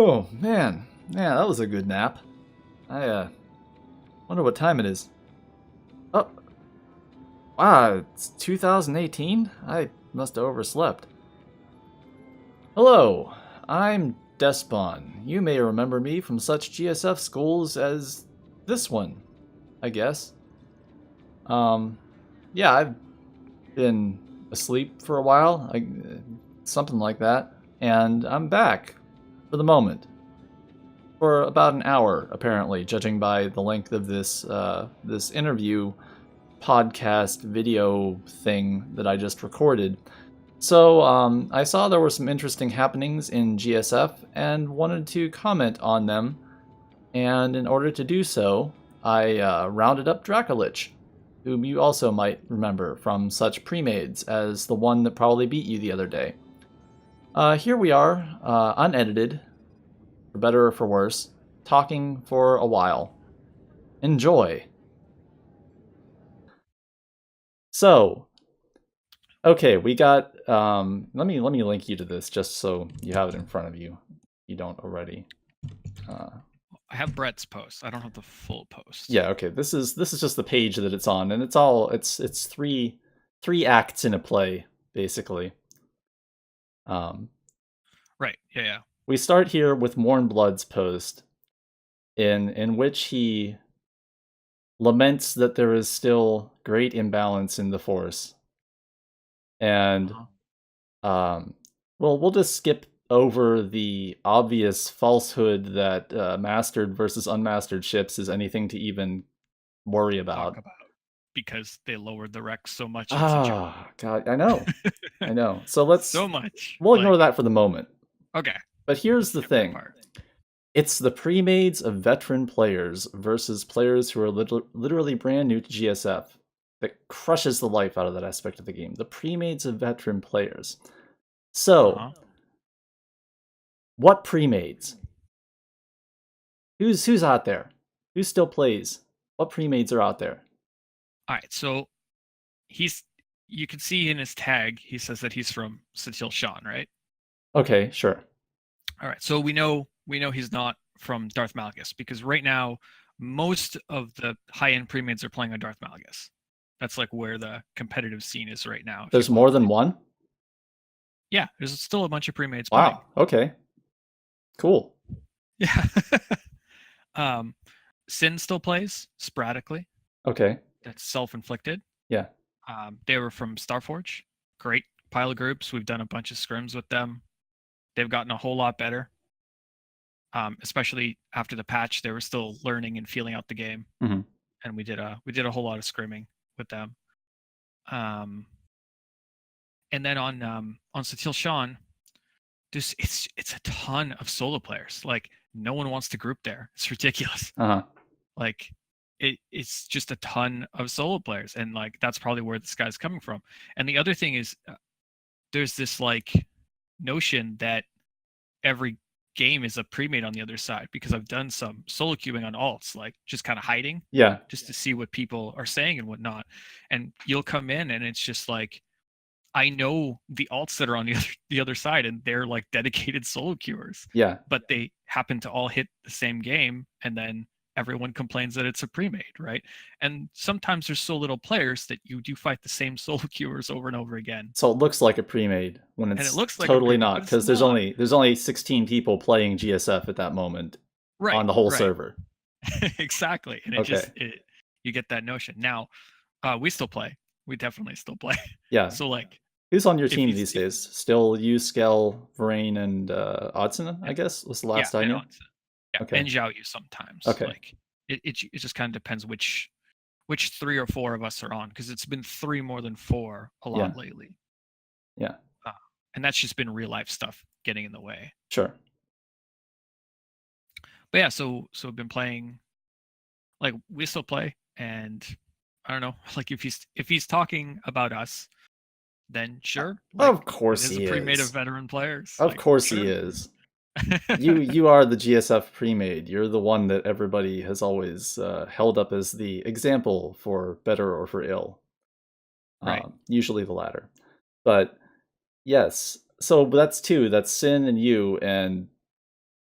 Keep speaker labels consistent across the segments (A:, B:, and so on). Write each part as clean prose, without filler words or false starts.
A: Oh, man. Yeah, that was a good nap. I wonder what time it is. Oh, wow, it's 2018? I must have overslept. Hello, I'm Despon. You may remember me from such GSF schools as this one, I guess. Um, yeah, I've been asleep for a while, something like that, and I'm back for the moment. For about an hour, apparently, judging by the length of this interview podcast video thing that I just recorded. So I saw there were some interesting happenings in GSF and wanted to comment on them. And in order to do so, I rounded up Drakolich, whom you also might remember from such premades as the one that probably beat you the other day. Here we are, unedited, for better or for worse, talking for a while. Enjoy. So, okay, we got. Let me link you to this just so you have it in front of you. If you don't already.
B: I have Brett's post. I don't have the full post.
A: Yeah. Okay. This is just the page that it's on, and it's three acts in a play basically.
B: Right. Yeah.
A: We start here with Mournblood's post, in which he laments that there is still great imbalance in the Force. And we'll just skip over the obvious falsehood that mastered versus unmastered ships is anything to even worry about.
B: Because they lowered the wreck so much.
A: God, I know. I know. So let's
B: so much.
A: We'll ignore that for the moment.
B: Okay.
A: But here's the thing. It's the premades of veteran players versus players who are literally brand new to GSF that crushes the life out of that aspect of the game. The premades of veteran players. So, what premades? Who's out there? Who still plays? What premades are out there?
B: All right, so you can see in his tag, he says that he's from Satil Shan, right?
A: Okay, sure.
B: All right, so we know he's not from Darth Malgus because right now most of the high-end premades are playing on Darth Malgus. That's like where the competitive scene is right now.
A: There's more than one?
B: Yeah, there's still a bunch of premades
A: playing. Wow, okay. Cool.
B: Yeah. Sin still plays sporadically.
A: Okay.
B: That's self-inflicted.
A: Yeah.
B: They were from Starforge. Great pile of groups. We've done a bunch of scrims with them. They've gotten a whole lot better. Especially after the patch, they were still learning and feeling out the game.
A: Mm-hmm.
B: And we did a whole lot of scrimming with them. And then on Satil Shan, it's a ton of solo players. Like no one wants to group there. It's ridiculous. Like it's just a ton of solo players, and like that's probably where this guy's coming from. And the other thing is, there's this like notion that every game is a premade on the other side, because I've done some solo queuing on alts, like just kind of hiding, just to see what people are saying and whatnot. And you'll come in and it's just like, I know the alts that are on the other side, and they're like dedicated solo queuers.
A: Yeah.
B: But they happen to all hit the same game, and then everyone complains that it's a premade, right? And sometimes there's so little players that you do fight the same solo queuers over and over again.
A: So it looks like a premade when it's totally not, because there's only 16 people playing GSF at that moment on the whole server.
B: Exactly. And you get that notion. Now, we still play. We definitely still play.
A: Yeah.
B: So like,
A: who's on your team these days? Still you, Skell, Vrain, and Odson, I guess, was the last I knew?
B: Yeah, okay. And Zhao Yu sometimes.
A: Okay.
B: Like it just kind of depends which 3 or 4 of us are on, because it's been 3 more than 4 a lot lately.
A: Yeah.
B: And that's just been real life stuff getting in the way.
A: Sure.
B: But yeah, so we've been playing, like we still play, and I don't know, like if he's talking about us, then sure.
A: Like, of course he is.
B: A premade of veteran players.
A: Of course he is. You are the GSF premade. You're the one that everybody has always held up as the example for better or for ill.
B: Right.
A: Usually the latter. But yes, so that's 2. That's Sin and you, and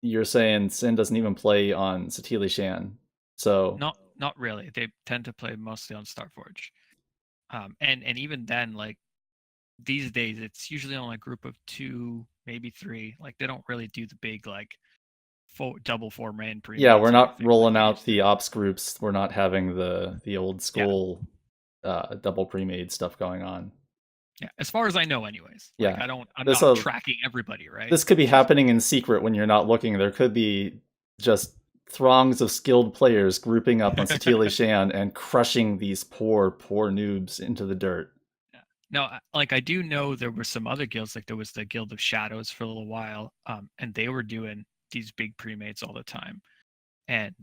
A: you're saying Sin doesn't even play on Satili Shan. So
B: Not really. They tend to play mostly on Starforge. And even then, like these days, it's usually on a group of 2, maybe 3. Like they don't really do the big like double 4-man premades.
A: yeah, we're
B: or
A: not
B: anything
A: rolling
B: like
A: out the ops groups. We're not having the old school double premade stuff going on.
B: Yeah, as far as I know, anyways.
A: Yeah,
B: Like I'm
A: this
B: not tracking everybody, right?
A: this could be happening in secret when you're not looking. There could be just throngs of skilled players grouping up on Satili Shan and crushing these poor noobs into the dirt.
B: Yeah. No, like I do know there were some other guilds, like there was the Guild of Shadows for a little while, and they were doing these big premates all the time, and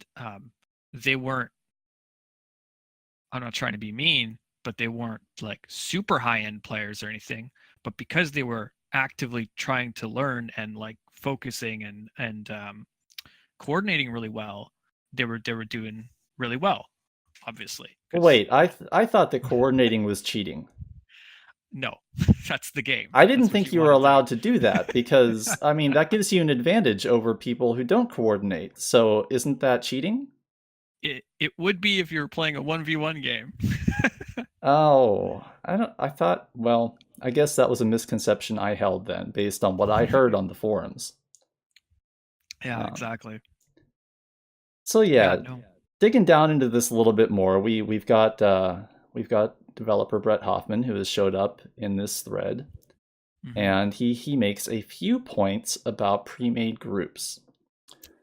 B: they weren't. I'm not trying to be mean, but they weren't like super high end players or anything. But because they were actively trying to learn and like focusing and coordinating really well, they were doing really well, obviously.
A: Wait, I thought that coordinating was cheating.
B: No, that's the game.
A: I didn't
B: That's what
A: think you
B: want
A: were
B: to do.
A: allowed to do that because, I mean, that gives you an advantage over people who don't coordinate. So isn't that cheating?
B: It would be if you were playing a 1v1 game.
A: Oh, I thought, well, I guess that was a misconception I held then based on what I heard on the forums.
B: Yeah, exactly.
A: So yeah,
B: no.
A: digging down into this a little bit more, we've got developer Brett Hoffman who has showed up in this thread, and he makes a few points about pre-made groups.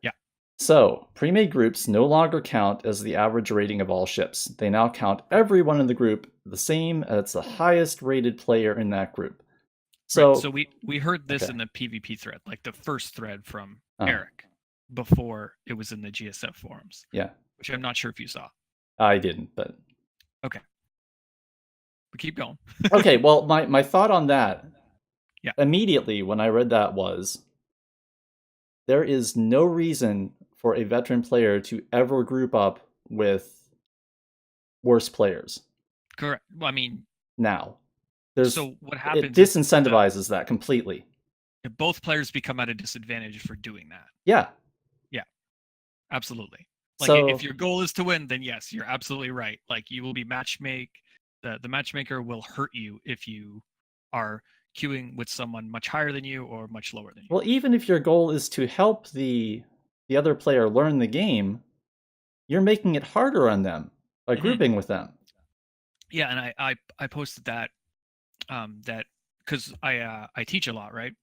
B: Yeah.
A: So, pre-made groups no longer count as the average rating of all ships. They now count everyone in the group the same as the highest rated player in that group. So,
B: right. So we heard this in the PvP thread, like the first thread from Eric before it was in the GSF forums.
A: Yeah.
B: Which I'm not sure if you saw.
A: I didn't, but
B: okay. But keep going.
A: Okay, well, my thought on that,
B: yeah,
A: immediately when I read that was, there is no reason for a veteran player to ever group up with worse players.
B: Correct. Well, I mean,
A: now,
B: so what happens?
A: It disincentivizes that completely.
B: Both players become at a disadvantage for doing that.
A: Yeah.
B: Yeah. Absolutely. Like
A: so,
B: if your goal is to win, then yes, you're absolutely right. Like you will be the matchmaker will hurt you if you are queuing with someone much higher than you or much lower than you.
A: Well, even if your goal is to help the other player learn the game, you're making it harder on them by grouping with them.
B: Yeah, and I posted that that because I teach a lot, right?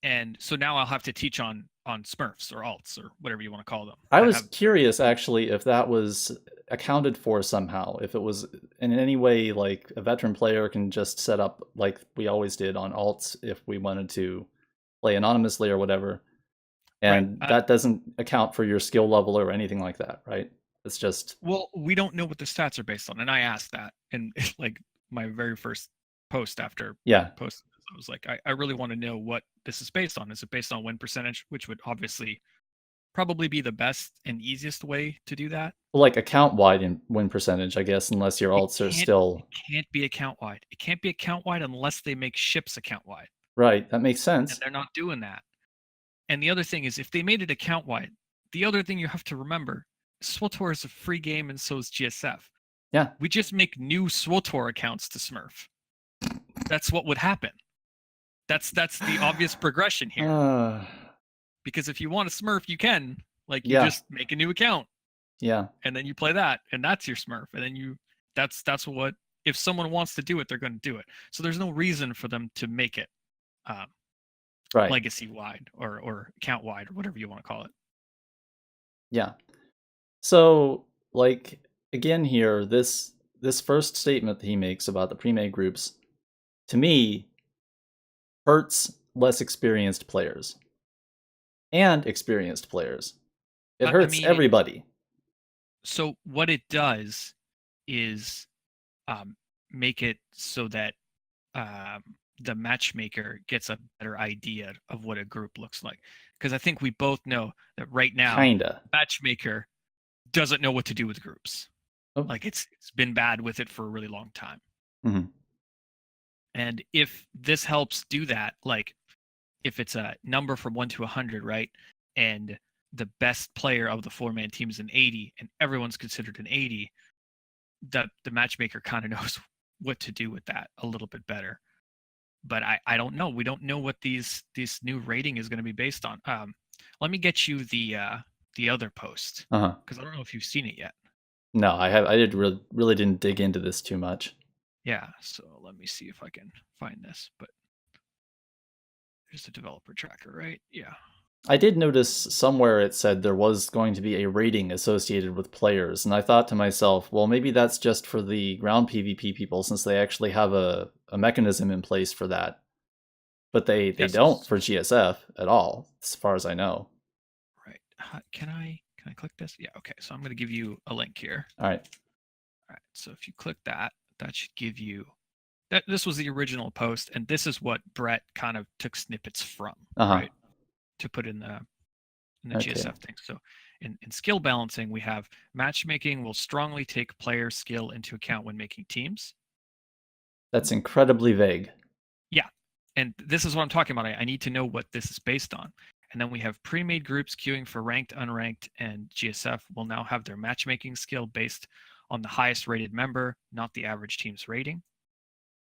B: And so now I'll have to teach on Smurfs or alts or whatever you want to call them.
A: I was curious actually if that was accounted for somehow, if it was in any way like a veteran player can just set up like we always did on alts if we wanted to play anonymously or whatever. And that doesn't account for your skill level or anything like that, right? It's just,
B: well, we don't know what the stats are based on, and I asked that in like my very first post after posting this. I was like, I really want to know what this is based on. Is it based on win percentage, which would obviously probably be the best and easiest way to do that?
A: Like account wide in win percentage, I guess, unless your alts are still.
B: It can't be account wide. It can't be account wide unless they make ships account wide.
A: Right, that makes sense.
B: And they're not doing that. And the other thing is, if they made it account wide, the other thing you have to remember, SWTOR is a free game, and so is GSF.
A: Yeah.
B: We just make new SWTOR accounts to Smurf. That's what would happen. That's the obvious progression here. Because if you want a Smurf, you can. Like you just make a new account.
A: Yeah.
B: And then you play that, and that's your Smurf. And then that's what, if someone wants to do it, they're going to do it. So there's no reason for them to make it legacy wide or account wide or whatever you want to call it.
A: Yeah. So, like, again here, this first statement that he makes about the pre-made groups, to me, hurts less experienced players. And experienced players. It hurts everybody.
B: So what it does is make it so that the matchmaker gets a better idea of what a group looks like. Because I think we both know that right now, matchmaker doesn't know what to do with groups. Like it's been bad with it for a really long time. And if this helps do that, like if it's a number from 1 to 100, right? and the best player of the 4-man team is an 80, and everyone's considered an 80, the matchmaker kind of knows what to do with that a little bit better. But I don't know. We don't know what this new rating is going to be based on. Let me get you the other post, because I don't know if you've seen it yet.
A: No, I have. I really didn't dig into this too much.
B: Yeah, so let me see if I can find this. But there's the developer tracker, right? Yeah.
A: I did notice somewhere it said there was going to be a rating associated with players, and I thought to myself, well, maybe that's just for the ground PvP people, since they actually have a mechanism in place for that. But they don't for GSF at all, as far as I know.
B: Right. Can I click this? Yeah, okay. So I'm going to give you a link here.
A: All right.
B: All right. So if you click that, that should give you that. This was the original post, and this is what Brett kind of took snippets from, right? To put in the GSF thing. So in skill balancing, we have matchmaking will strongly take player skill into account when making teams.
A: That's incredibly vague.
B: Yeah. And this is what I'm talking about. I need to know what this is based on. And then we have pre-made groups queuing for ranked, unranked, and GSF will now have their matchmaking skill based on the highest rated member, not the average team's rating.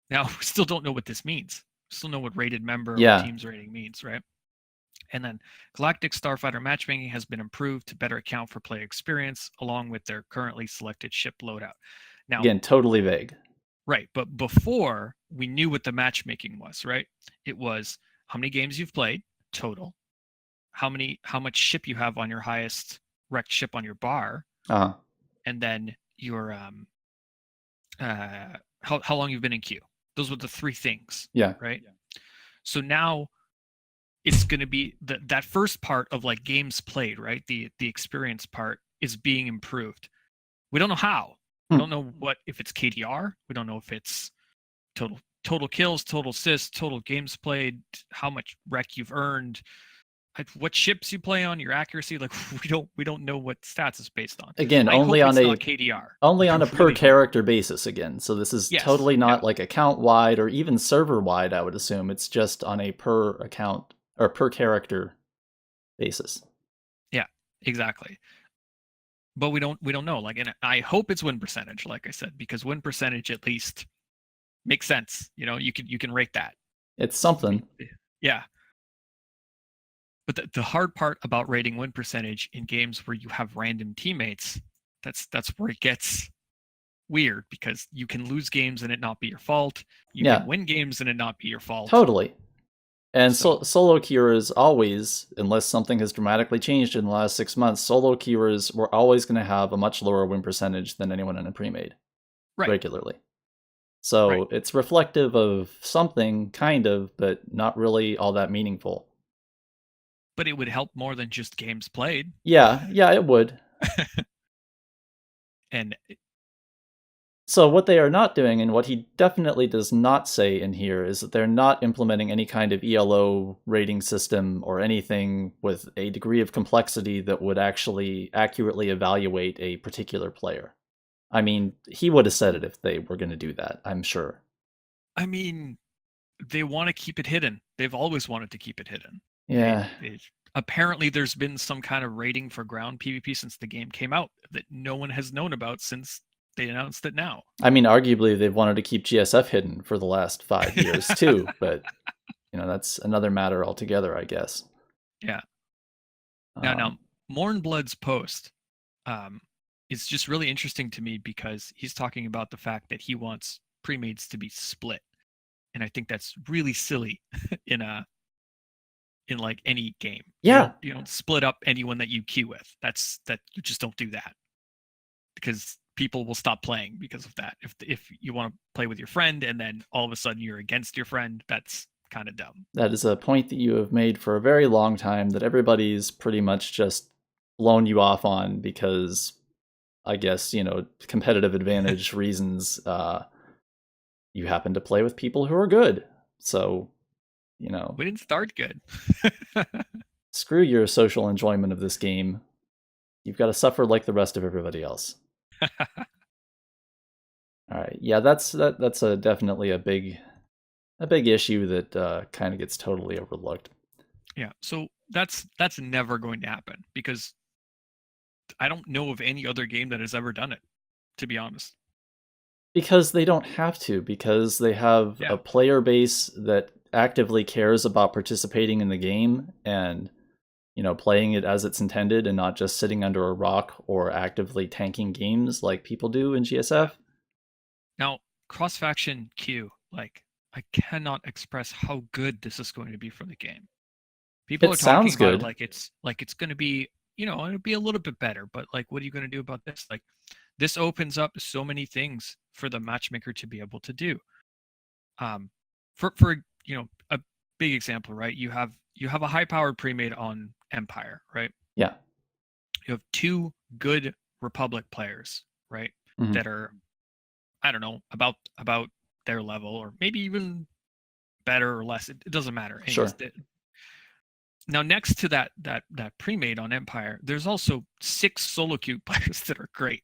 B: Now, we still don't know what this means. We still know what rated member or team's rating means, right? And then Galactic Starfighter matchmaking has been improved to better account for player experience along with their currently selected ship loadout. Now,
A: again, totally vague.
B: Right, but before we knew what the matchmaking was, right? It was how many games you've played total, how much ship you have on your highest wrecked ship on your bar, and then your how long you've been in queue. Those were the three things.
A: Yeah.
B: Right. Yeah. So now it's going to be that first part of like games played, right? The experience part is being improved. We don't know how. We don't know if it's KDR. We don't know if it's total kills, total assists, total games played, how much wreck you've earned, what ships you play on, your accuracy. Like we don't know what stats is based on.
A: Again, only on a KDR. Only on a per character basis again. So this is totally not like account wide or even server wide, I would assume. It's just on a per account or per character basis. Yeah,
B: exactly. But we don't know. Like, and I hope it's win percentage, like I said, because win percentage at least makes sense. You know, you can rate that.
A: It's something.
B: Yeah. But the hard part about rating win percentage in games where you have random teammates, that's where it gets weird, because you can lose games and it not be your fault. You can win games and it not be your fault.
A: Totally. And solo queuers always, unless something has dramatically changed in the last 6 months, solo queuers were always going to have a much lower win percentage than anyone in a pre-made regularly. So it's reflective of something, kind of, but not really all that meaningful.
B: But it would help more than just games played.
A: Yeah, it would.
B: And
A: so what they are not doing, and what he definitely does not say in here, is that they're not implementing any kind of ELO rating system or anything with a degree of complexity that would actually accurately evaluate a particular player. I mean, he would have said it if they were going to do that, I'm sure.
B: I mean, they want to keep it hidden. They've always wanted to keep it hidden.
A: Yeah.
B: Apparently, there's been some kind of rating for ground PvP since the game came out that no one has known about since they announced it now. I mean, arguably, they've wanted to keep GSF hidden for the last 5 years, too. But, that's another matter altogether, I guess. Yeah. Now, Mournblood's post is just really interesting to me because he's talking about the fact that he wants premades to be split. And I think that's really silly in like any game. Yeah. You don't split up anyone that you queue with. You just don't do that. Because people will stop playing because of that. If you want to play with your friend and then all of a sudden you're against your friend, that's kind of dumb. That is a point that you have made for a very long time that everybody's pretty much just blown you off on because, I guess, competitive advantage reasons, you happen to play with people who are good. So, we didn't start good. Screw your social enjoyment of this game. You've got to suffer like the rest of everybody else. All right, yeah, that's definitely a big issue that kind of gets totally overlooked. Yeah. So that's never going to happen because I don't know of any other game that has ever done it, to be honest.
A: Because they don't have to, because they have
B: Yeah.
A: a player base that actively cares about participating in the game and, you know, playing it as it's intended and not just sitting under a rock or actively tanking games like people do in
B: Yeah.
A: GSF.
B: Now, cross faction queue, like I cannot express how good this is going to be for the game. People
A: It
B: are talking
A: sounds
B: about it
A: good.
B: like it's going to be, it'll be a little bit better, but like what are you going to do about this? Like this opens up so many things for the matchmaker to be able to do. For a big example, right? You have a high powered premade on Empire, right?
A: Yeah.
B: You have two good Republic players, right?
A: Mhm.
B: That are, I don't know, about their level or maybe even better or less. It doesn't matter. Anyways,
A: Sure.
B: now next to that premade on Empire, there's also 6 solo queue players that are great.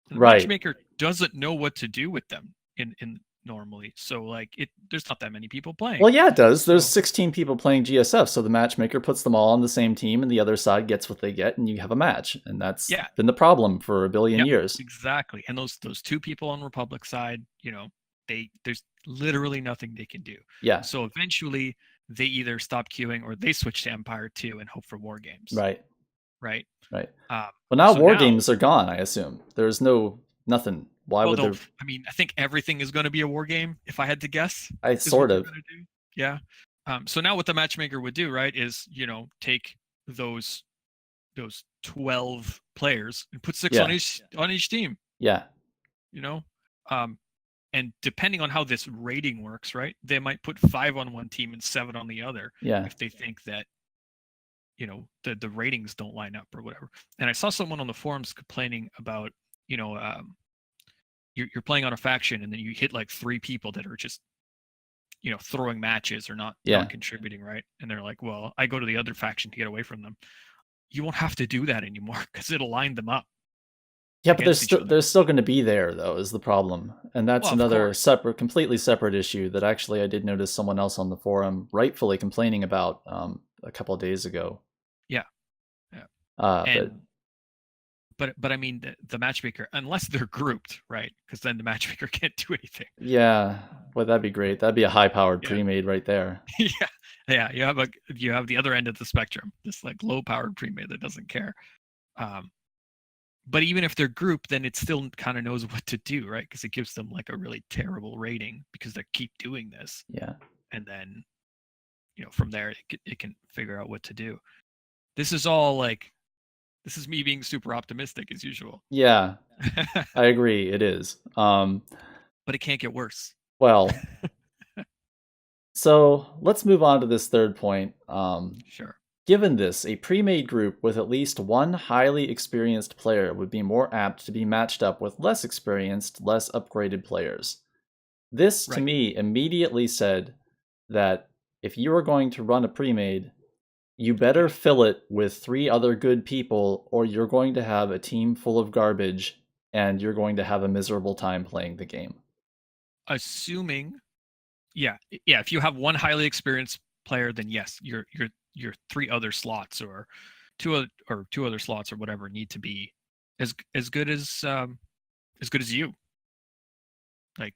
B: The
A: Right.
B: matchmaker doesn't know what to do with them in normally. So like there's not that many people playing.
A: Well, yeah, it does. There's
B: So
A: 16 people playing GSF, so the matchmaker puts them all on the same team, and the other side gets what they get, and you have a match. And that's
B: yeah,
A: been the problem for a billion
B: yep,
A: years.
B: exactly. And those 2 people on Republic side, there's literally nothing they can do.
A: Yeah.
B: So eventually they either stop queuing or they switch to Empire 2 and hope for war games.
A: Right.
B: Right.
A: Right.
B: Um,
A: Well, now
B: so
A: war
B: now,
A: games are gone, I assume. There's nothing. Why
B: well,
A: would there?
B: I think everything is going to be a war game, if I had to guess,
A: I
B: is what
A: sort
B: they're
A: of.
B: going to do. Yeah. So now what the matchmaker would do, right, is, take those 12 players and put 6
A: Yeah.
B: on each team,
A: Yeah.
B: you know? And depending on how this rating works, right, they might put 5 on one team and 7 on the other
A: Yeah.
B: if they think that, the ratings don't line up or whatever. And I saw someone on the forums complaining about, you're playing on a faction and then you hit like 3 people that are just, throwing matches or not
A: Yeah.
B: contributing, right? And they're like, well, I go to the other faction to get away from them. You won't have to do that anymore because it'll line them up
A: Yeah, but
B: against each other.
A: they're still going to be there though, is the problem, and that's
B: Well, of
A: another
B: course.
A: completely separate issue that actually I did notice someone else on the forum rightfully complaining about a couple of days ago.
B: Yeah. Yeah.
A: But
B: And but I mean the matchmaker, unless they're grouped, right? Because then the matchmaker can't do anything.
A: yeah, well, that'd be great. That'd be a high-powered
B: Yeah.
A: pre-made right there.
B: Yeah. Yeah. You have the other end of the spectrum, this like low powered premade that doesn't care. But even if they're grouped, then it still kind of knows what to do, right? Because it gives them like a really terrible rating because they keep doing this.
A: Yeah.
B: And then, from there it can figure out what to do. This is all like, this is me being super optimistic as usual.
A: Yeah, I agree. It is.
B: But it can't get worse.
A: Well, so let's move on to this third point.
B: Sure.
A: Given this, a pre-made group with at least one highly experienced player would be more apt to be matched up with less experienced, less upgraded players. This, to
B: Right.
A: me, immediately said that if you are going to run a pre-made, you better fill it with 3 other good people, or you're going to have a team full of garbage, and you're going to have a miserable time playing the game.
B: Assuming, yeah, if you have one highly experienced player, then yes, your 3 other slots or two other slots or whatever need to be as good as you. Like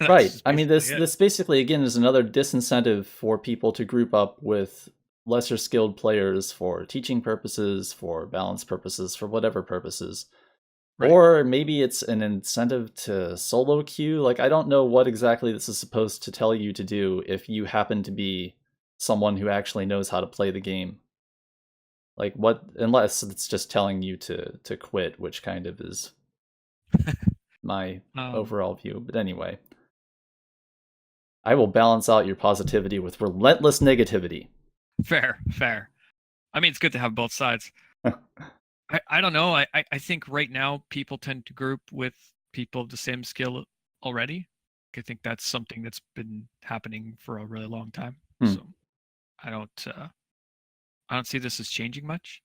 A: Right. I mean,
B: basically it.
A: this basically again is another disincentive for people to group up with lesser skilled players for teaching purposes, for balance purposes, for whatever purposes.
B: Right.
A: Or maybe it's an incentive to solo queue. Like, I don't know what exactly this is supposed to tell you to do if you happen to be someone who actually knows how to play the game. Like, what, unless it's just telling you to quit, which kind of is my overall view. But anyway, I will balance out your positivity with relentless negativity.
B: Fair. I mean, it's good to have both sides. I don't know. I think right now people tend to group with people of the same skill already. I think that's something that's been happening for a really long time. So I don't see this as changing much.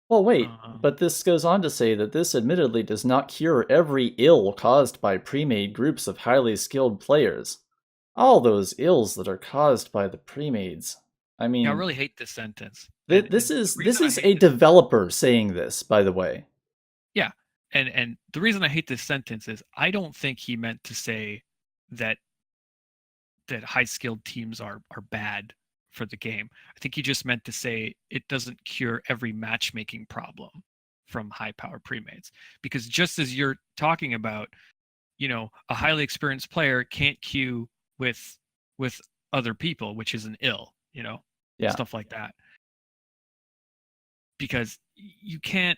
A: Well, wait, but this goes on to say that this admittedly does not cure every ill caused by pre-made groups of highly skilled players. All those ills that are caused by the pre-mades I mean,
B: I really hate this sentence. And
A: this
B: the
A: is
B: reason I hate
A: a
B: this,
A: developer saying this, by the way.
B: yeah, and the reason I hate this sentence is I don't think he meant to say that high skilled teams are bad for the game. I think he just meant to say it doesn't cure every matchmaking problem from high power premades, because just as you're talking about, a highly experienced player can't queue with other people, which is an ill,
A: Yeah.
B: stuff like that, because you can't.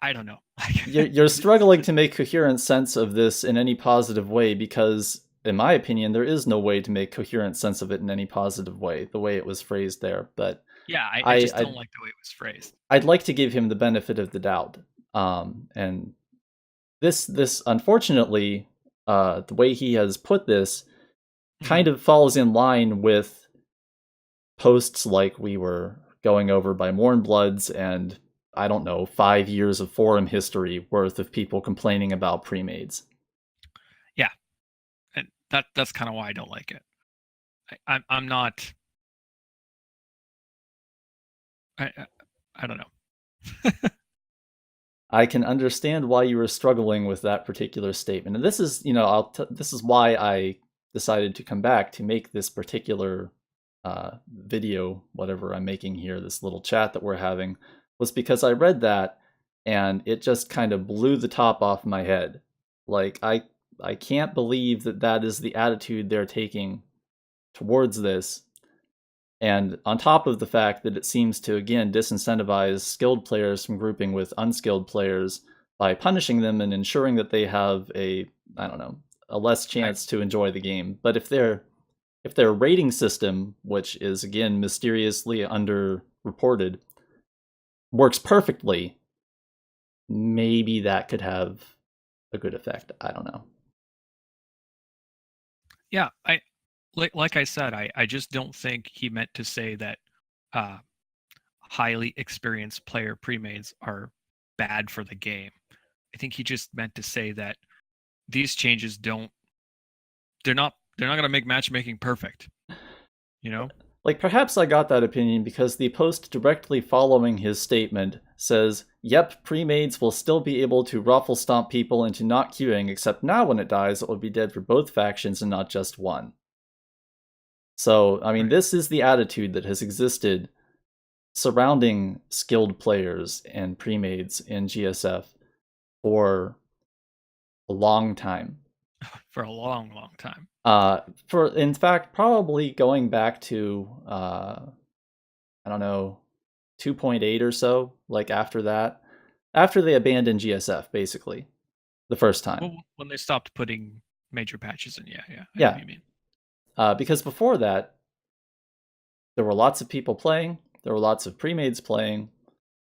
B: I don't know.
A: You're struggling to make coherent sense of this in any positive way because, in my opinion, there is no way to make coherent sense of it in any positive way, the way it was phrased there. But
B: yeah, I just don't like the way it was phrased.
A: I'd like to give him the benefit of the doubt. And this unfortunately, the way he has put this kind of falls in line with posts like we were going over by Mournbloods and, I don't know, 5 years of forum history worth of people complaining about premades.
B: Yeah, and that's kind of why I don't like it. I'm not. I don't know.
A: I can understand why you were struggling with that particular statement, and this is, this is why I decided to come back to make this particular video, whatever I'm making here, this little chat that we're having, was because I read that and it just kind of blew the top off my head. Like, I can't believe that is the attitude they're taking towards this. And on top of the fact that it seems to, again, disincentivize skilled players from grouping with unskilled players by punishing them and ensuring that they have a less chance to enjoy the game. But if their rating system, which is, again, mysteriously underreported, works perfectly, maybe that could have a good effect. I don't know.
B: Yeah, like I said, I just don't think he meant to say that highly experienced player premades are bad for the game. I think he just meant to say that these changes they're not going to make matchmaking perfect.
A: Like, perhaps I got that opinion because the post directly following his statement says, "Yep, premades will still be able to ruffle stomp people into not queuing, except now when it dies, it will be dead for both factions and not just one." So, I mean,
B: Right.
A: This is the attitude that has existed surrounding skilled players and premades in GSF for a long time.
B: For a long, long time.
A: In fact, probably going back to, I don't know, 2.8 or so, like after that. After they abandoned GSF, basically, the first time.
B: Well, when they stopped putting major patches in, yeah. I
A: Yeah.
B: know what you mean.
A: Because before that, there were lots of people playing, there were lots of premades playing.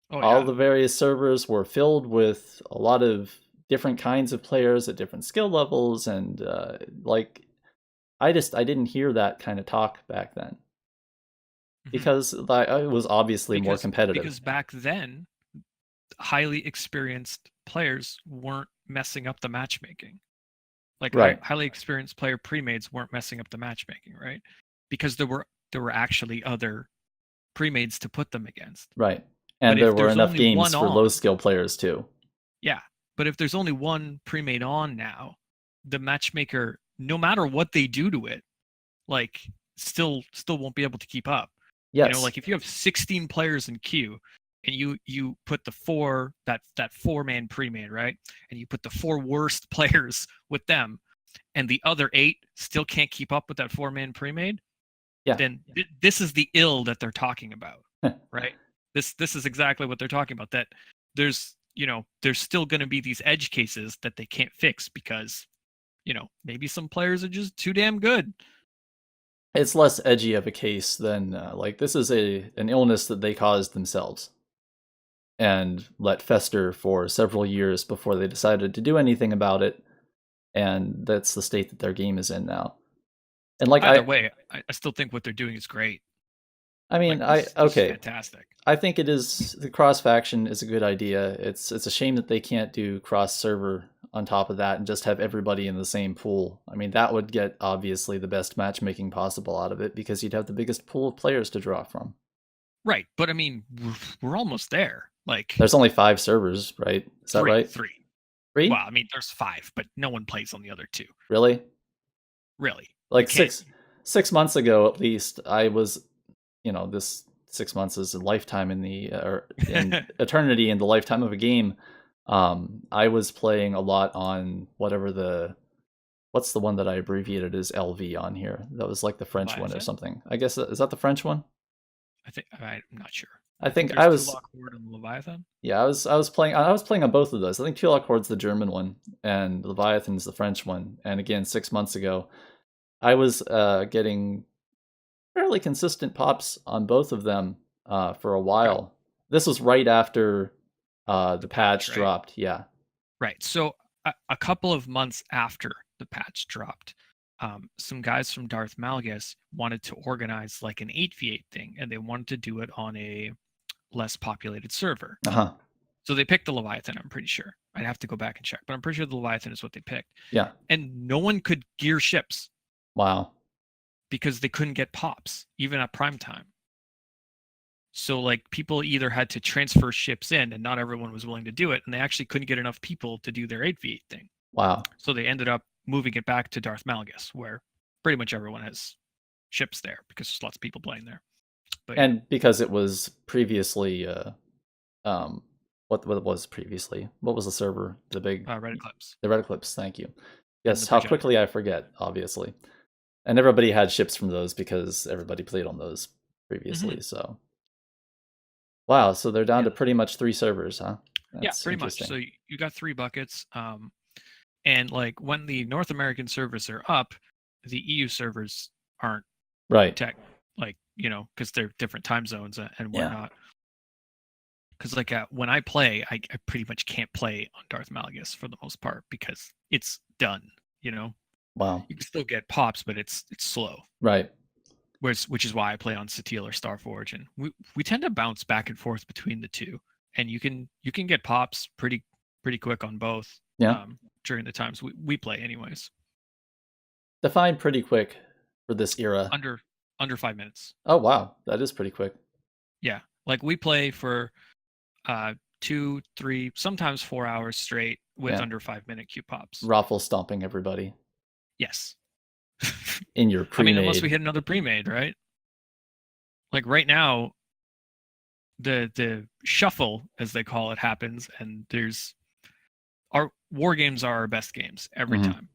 B: Oh,
A: All
B: yeah.
A: the various servers were filled with a lot of different kinds of players at different skill levels, and I didn't hear that kind of talk back then. Because it was obviously more competitive.
B: Because back then, highly experienced players weren't messing up the matchmaking. Like,
A: right.
B: highly experienced player premades weren't messing up the matchmaking, right? Because there were actually other premades to put them against.
A: Right. And there were enough games for low skill players too.
B: Yeah. But if there's only one premade on now, the matchmaker, no matter what they do to it, like still won't be able to keep up.
A: Yes.
B: Like if you have 16 players in queue and you put the that 4-man premade, right? And you put the 4 worst players with them and the other 8 still can't keep up with that 4-man premade, then this is the ill that they're talking about, right? This is exactly what they're talking about, that there's still going to be these edge cases that they can't fix because maybe some players are just too damn good.
A: It's less edgy of a case than this is an illness that they caused themselves and let fester for several years before they decided to do anything about it, and that's the state that their game is in now. And
B: either way, I still think what they're doing is great.
A: I mean,
B: this is fantastic.
A: I think it is, the cross faction is a good idea. It's a shame that they can't do cross server on top of that and just have everybody in the same pool. I mean, that would get obviously the best matchmaking possible out of it because you'd have the biggest pool of players to draw from.
B: Right, but I mean, we're almost there. Like,
A: there's only 5 servers, right? Is that right?
B: Three.
A: 3?
B: Well, I mean, there's 5, but no one plays on the other 2.
A: Really?
B: Really?
A: Like 6 months ago, at least, I was, this 6 months is a lifetime in the or in eternity in the lifetime of a game. I was playing a lot on what's the one that I abbreviated as LV on here? That was like the French
B: Leviathan?
A: one or something. I guess is that the French one?
B: I'm not sure.
A: I think
B: there's
A: I was
B: Tulak Horde and Leviathan.
A: Yeah, I was playing on both of those. I think Tulak Horde's the German one and Leviathan's the French one. And again, 6 months ago, I was getting fairly consistent pops on both of them for a while.
B: Okay.
A: This was right after the patch
B: right?
A: dropped. Yeah.
B: Right. So a couple of months after the patch dropped, some guys from Darth Malgus wanted to organize like an 8v8 thing, and they wanted to do it on a less populated server.
A: Uh-huh.
B: So they picked the Leviathan, I'm pretty sure. I'd have to go back and check, but I'm pretty sure the Leviathan is what they picked.
A: Yeah.
B: And no one could gear ships.
A: Wow.
B: Because they couldn't get pops, even at prime time. So like people either had to transfer ships in, and not everyone was willing to do it, and they actually couldn't get enough people to do their 8v8 thing.
A: Wow.
B: So they ended up moving it back to Darth Malgus, where pretty much everyone has ships there because there's lots of people playing there. But,
A: and because it was previously what was previously? What was the server? The big
B: Red Eclipse.
A: The Red Eclipse, thank you. Yes, how quickly I forget, obviously. And everybody had ships from those because everybody played on those previously, so. Wow, so they're down to pretty much 3 servers, huh?
B: That's pretty much. So you got 3 buckets. And like when the North American servers are up, the EU servers aren't
A: right.
B: Because they're different time zones and whatnot. Because when I play, I pretty much can't play on Darth Malgus for the most part because it's done.
A: Wow.
B: You can still get pops, but it's slow.
A: Right.
B: Which is why I play on Satil or Starforge, and we tend to bounce back and forth between the two, and you can get pops pretty quick on both.
A: Yeah.
B: During the times we play, anyways.
A: Define pretty quick for this era.
B: Under 5 minutes.
A: Oh wow, that is pretty quick.
B: Yeah, like we play for 2, 3, sometimes 4 hours straight with under 5-minute Q pops.
A: Raffle stomping everybody.
B: Yes.
A: In your premade.
B: I mean, unless we hit another premade, right? Like right now, the shuffle, as they call it, happens, and our war games are our best games every time.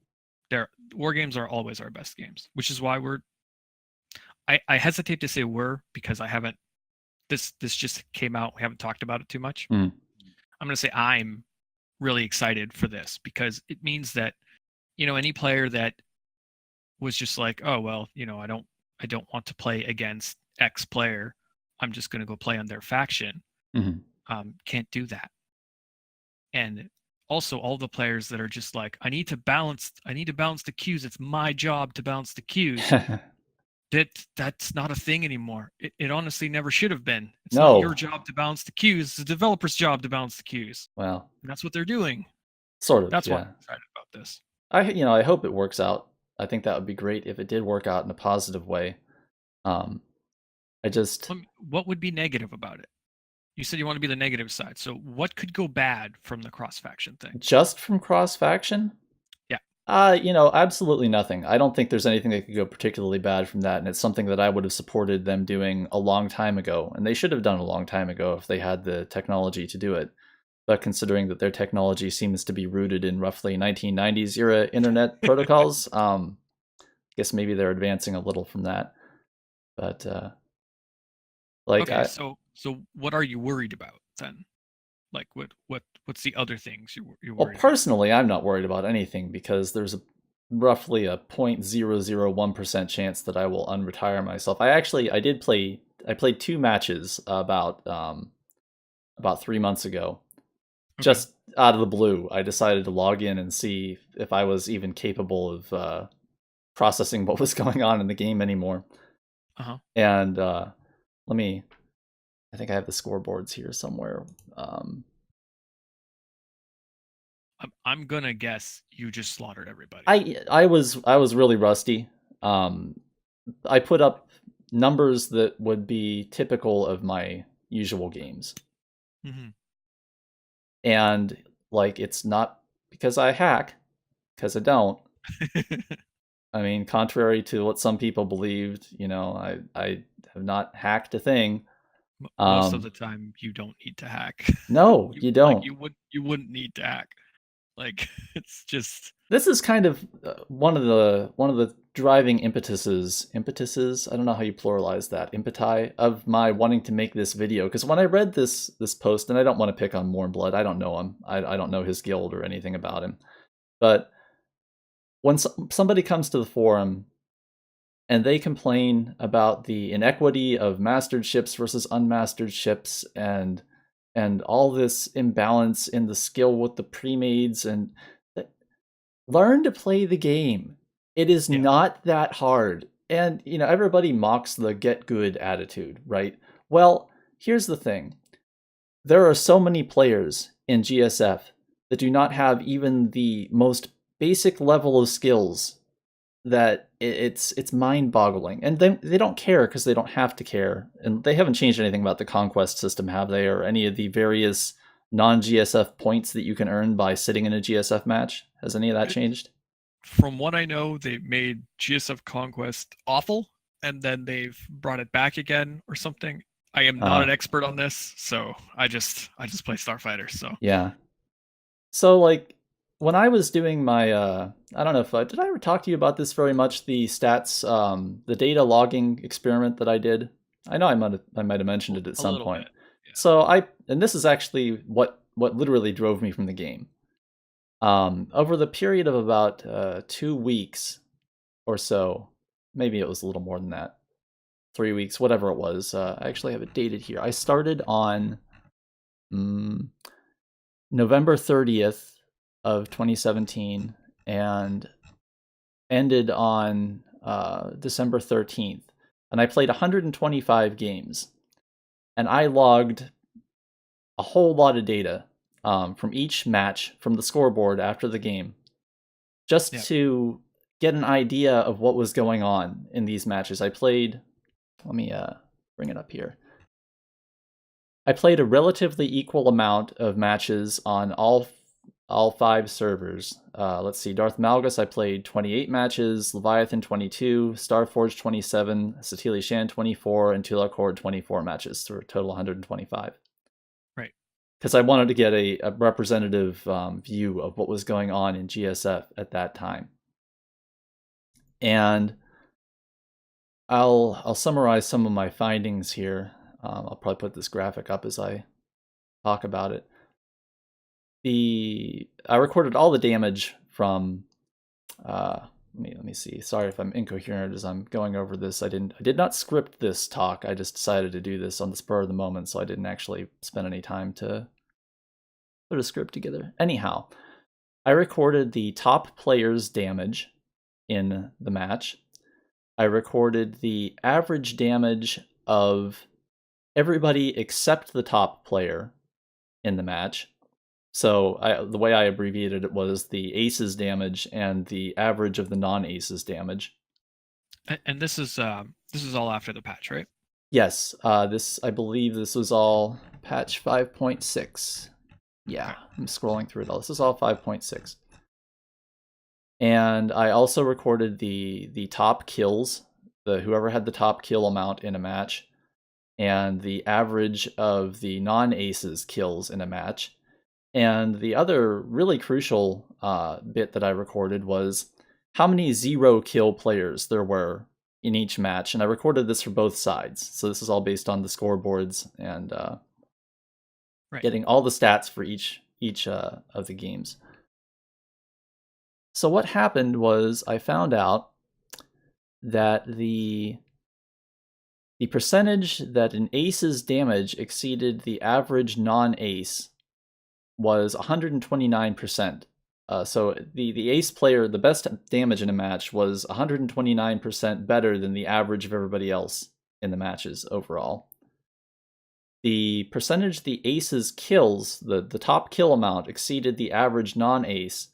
B: War games are always our best games, which is why I hesitate to say because I haven't. This just came out. We haven't talked about it too much. I'm going to say I'm really excited for this because it means that any player that was just like, oh well, I don't want to play against X player. I'm just going to go play on their faction. Can't do that. And also all the players that are just like, I need to balance the queues. It's my job to balance the queues. That's not a thing anymore. It honestly never should have been. It's not your job to balance the queues. It's the developer's job to balance the queues.
A: Well,
B: and that's what they're doing.
A: Sort of.
B: That's why I'm excited about this.
A: I hope it works out. I think that would be great if it did work out in a positive way.
B: What would be negative about it? You said you want to be the negative side. So what could go bad from the cross-faction thing?
A: Just from cross-faction?
B: Yeah.
A: Absolutely nothing. I don't think there's anything that could go particularly bad from that, and it's something that I would have supported them doing a long time ago, and they should have done a long time ago if they had the technology to do it. But considering that their technology seems to be rooted in roughly 1990s era internet protocols, I guess maybe they're advancing a little from that. But
B: so what are you worried about then? Like what's the other things you're worried
A: about? Well, personally, I'm not worried about anything because there's roughly a 0.001% chance that I will unretire myself. I played 2 matches about 3 months ago. Okay. Just out of the blue, I decided to log in and see if I was even capable of processing what was going on in the game anymore. And I think I have the scoreboards here somewhere.
B: I'm gonna guess you just slaughtered everybody.
A: I was really rusty. I put up numbers that would be typical of my usual games.
B: Mm-hmm.
A: And like, it's not because I hack, because I don't. I mean, contrary to what some people believed, I have not hacked a thing.
B: Most of the time, you don't need to hack.
A: No, you don't.
B: You wouldn't need to hack. Like it's just
A: This is kind of one of the driving impetuses. I don't know how you pluralize that, impeti of my wanting to make this video. Because when I read this post, and I don't want to pick on Warmblood, I don't know him. I don't know his guild or anything about him. But when somebody comes to the forum and they complain about the inequity of mastered ships versus unmastered ships, and all this imbalance in the skill with the premades, and learn to play the game. It is not that hard. And everybody mocks the get good attitude, right? Well, here's the thing. There are so many players in GSF that do not have even the most basic level of skills that it's mind-boggling. And they don't care because they don't have to care. And they haven't changed anything about the conquest system, have they? Or any of the various non-GSF points that you can earn by sitting in a GSF match? Has any of that changed?
B: From what I know, they made GSF Conquest awful, and then they've brought it back again or something. I am not an expert on this, so I just play Starfighter. So
A: yeah. So like, when I was doing my I don't know if did I ever talk to you about this very much, the stats, the data logging experiment that I did? I know I might have mentioned it at some point. Yeah. So and this is actually what literally drove me from the game. Over the period of about 2 weeks or so, maybe it was a little more than that, 3 weeks, whatever it was. I actually have it dated here. I started on November 30th of 2017 and ended on December 13th. And I played 125 games. And I logged a whole lot of data from each match, from the scoreboard after the game, just to get an idea of what was going on in these matches. I played, let me bring it up here. I played a relatively equal amount of matches on all 5 servers. Let's see, Darth Malgus, I played 28 matches, Leviathan 22, Starforge 27, Satili Shan 24, and Tulak Horde 24 matches, for a total 125.
B: Right.
A: Because I wanted to get a representative view of what was going on in GSF at that time. And I'll summarize some of my findings here. I'll probably put this graphic up as I talk about it. I recorded all the damage from let me see. Sorry if I'm incoherent as I'm going over this. I did not script this talk. I just decided to do this on the spur of the moment, so I didn't actually spend any time to put a script together. Anyhow, I recorded the top player's damage in the match. I recorded the average damage of everybody except the top player in the match. So the way I abbreviated it was the aces damage and the average of the non-aces damage.
B: And this is all after the patch, right?
A: Yes. I believe this was all patch 5.6. Yeah, I'm scrolling through it all. This is all 5.6. And I also recorded the top kills, whoever had the top kill amount in a match, and the average of the non-aces kills in a match. And the other really crucial bit that I recorded was how many 0-kill players there were in each match. And I recorded this for both sides. So this is all based on the scoreboards and getting all the stats for each of the games. So what happened was I found out that the percentage that an ace's damage exceeded the average non-ace was 129%. So the ace player, the best damage in a match, was 129% better than the average of everybody else in the matches overall. the percentage the ace's kills, the top kill amount exceeded the average non-ace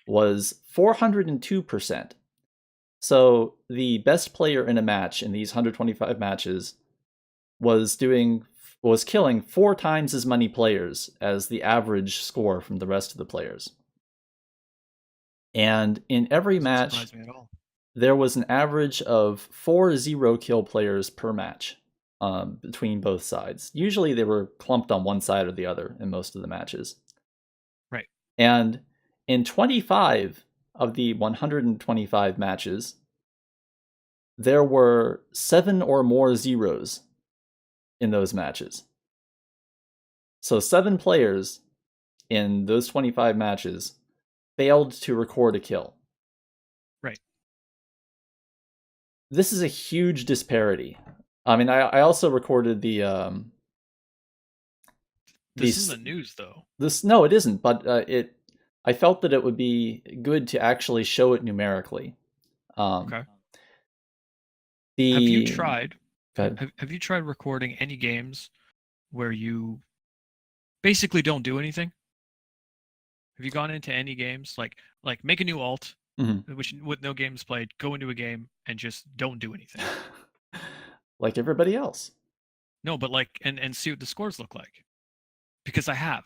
A: was 402%. So the best player in a match in these 125 matches was killing 4 times as many players as the average score from the rest of the players. And in every match,
B: Doesn't surprise me at all.
A: there was an average of 4 0-kill players per match between both sides. Usually they were clumped on one side or the other in most of the matches.
B: Right.
A: And in 25 of the 125 matches, there were 7 or more zeros in those matches. So 7 players in those 25 matches failed to record a kill.
B: Right.
A: This is a huge disparity. I mean, I also recorded the
B: This isn't news, though.
A: No, it isn't. But I felt that it would be good to actually show it numerically.
B: Okay.
A: Have
B: you tried? Have you tried recording any games where you basically don't do anything? Have you gone into any games like make a new alt, which with no games played, go into a game and just don't do anything?
A: Like everybody else.
B: No, but like and see what the scores look like. Because I have.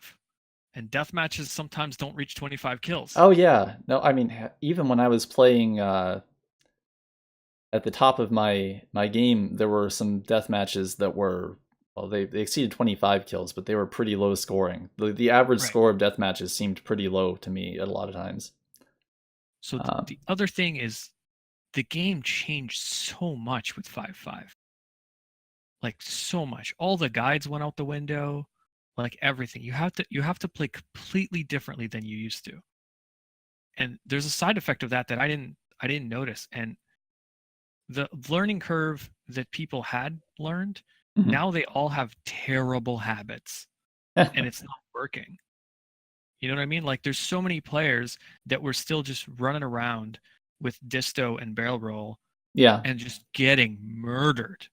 B: And death matches sometimes don't reach 25 kills.
A: Oh yeah. No, I mean even when I was playing at the top of my game, there were some death matches that were they exceeded 25 kills, but they were pretty low scoring. The average score of death matches seemed pretty low to me at a lot of times.
B: So the other thing is the game changed so much with 5.5. Like so much. All the guides went out the window, like everything. You have to play completely differently than you used to. And there's a side effect of that I didn't notice. And the learning curve that people had learned, now they all have terrible habits and it's not working. You know what I mean? Like there's so many players that were still just running around with disto and barrel roll and just getting murdered,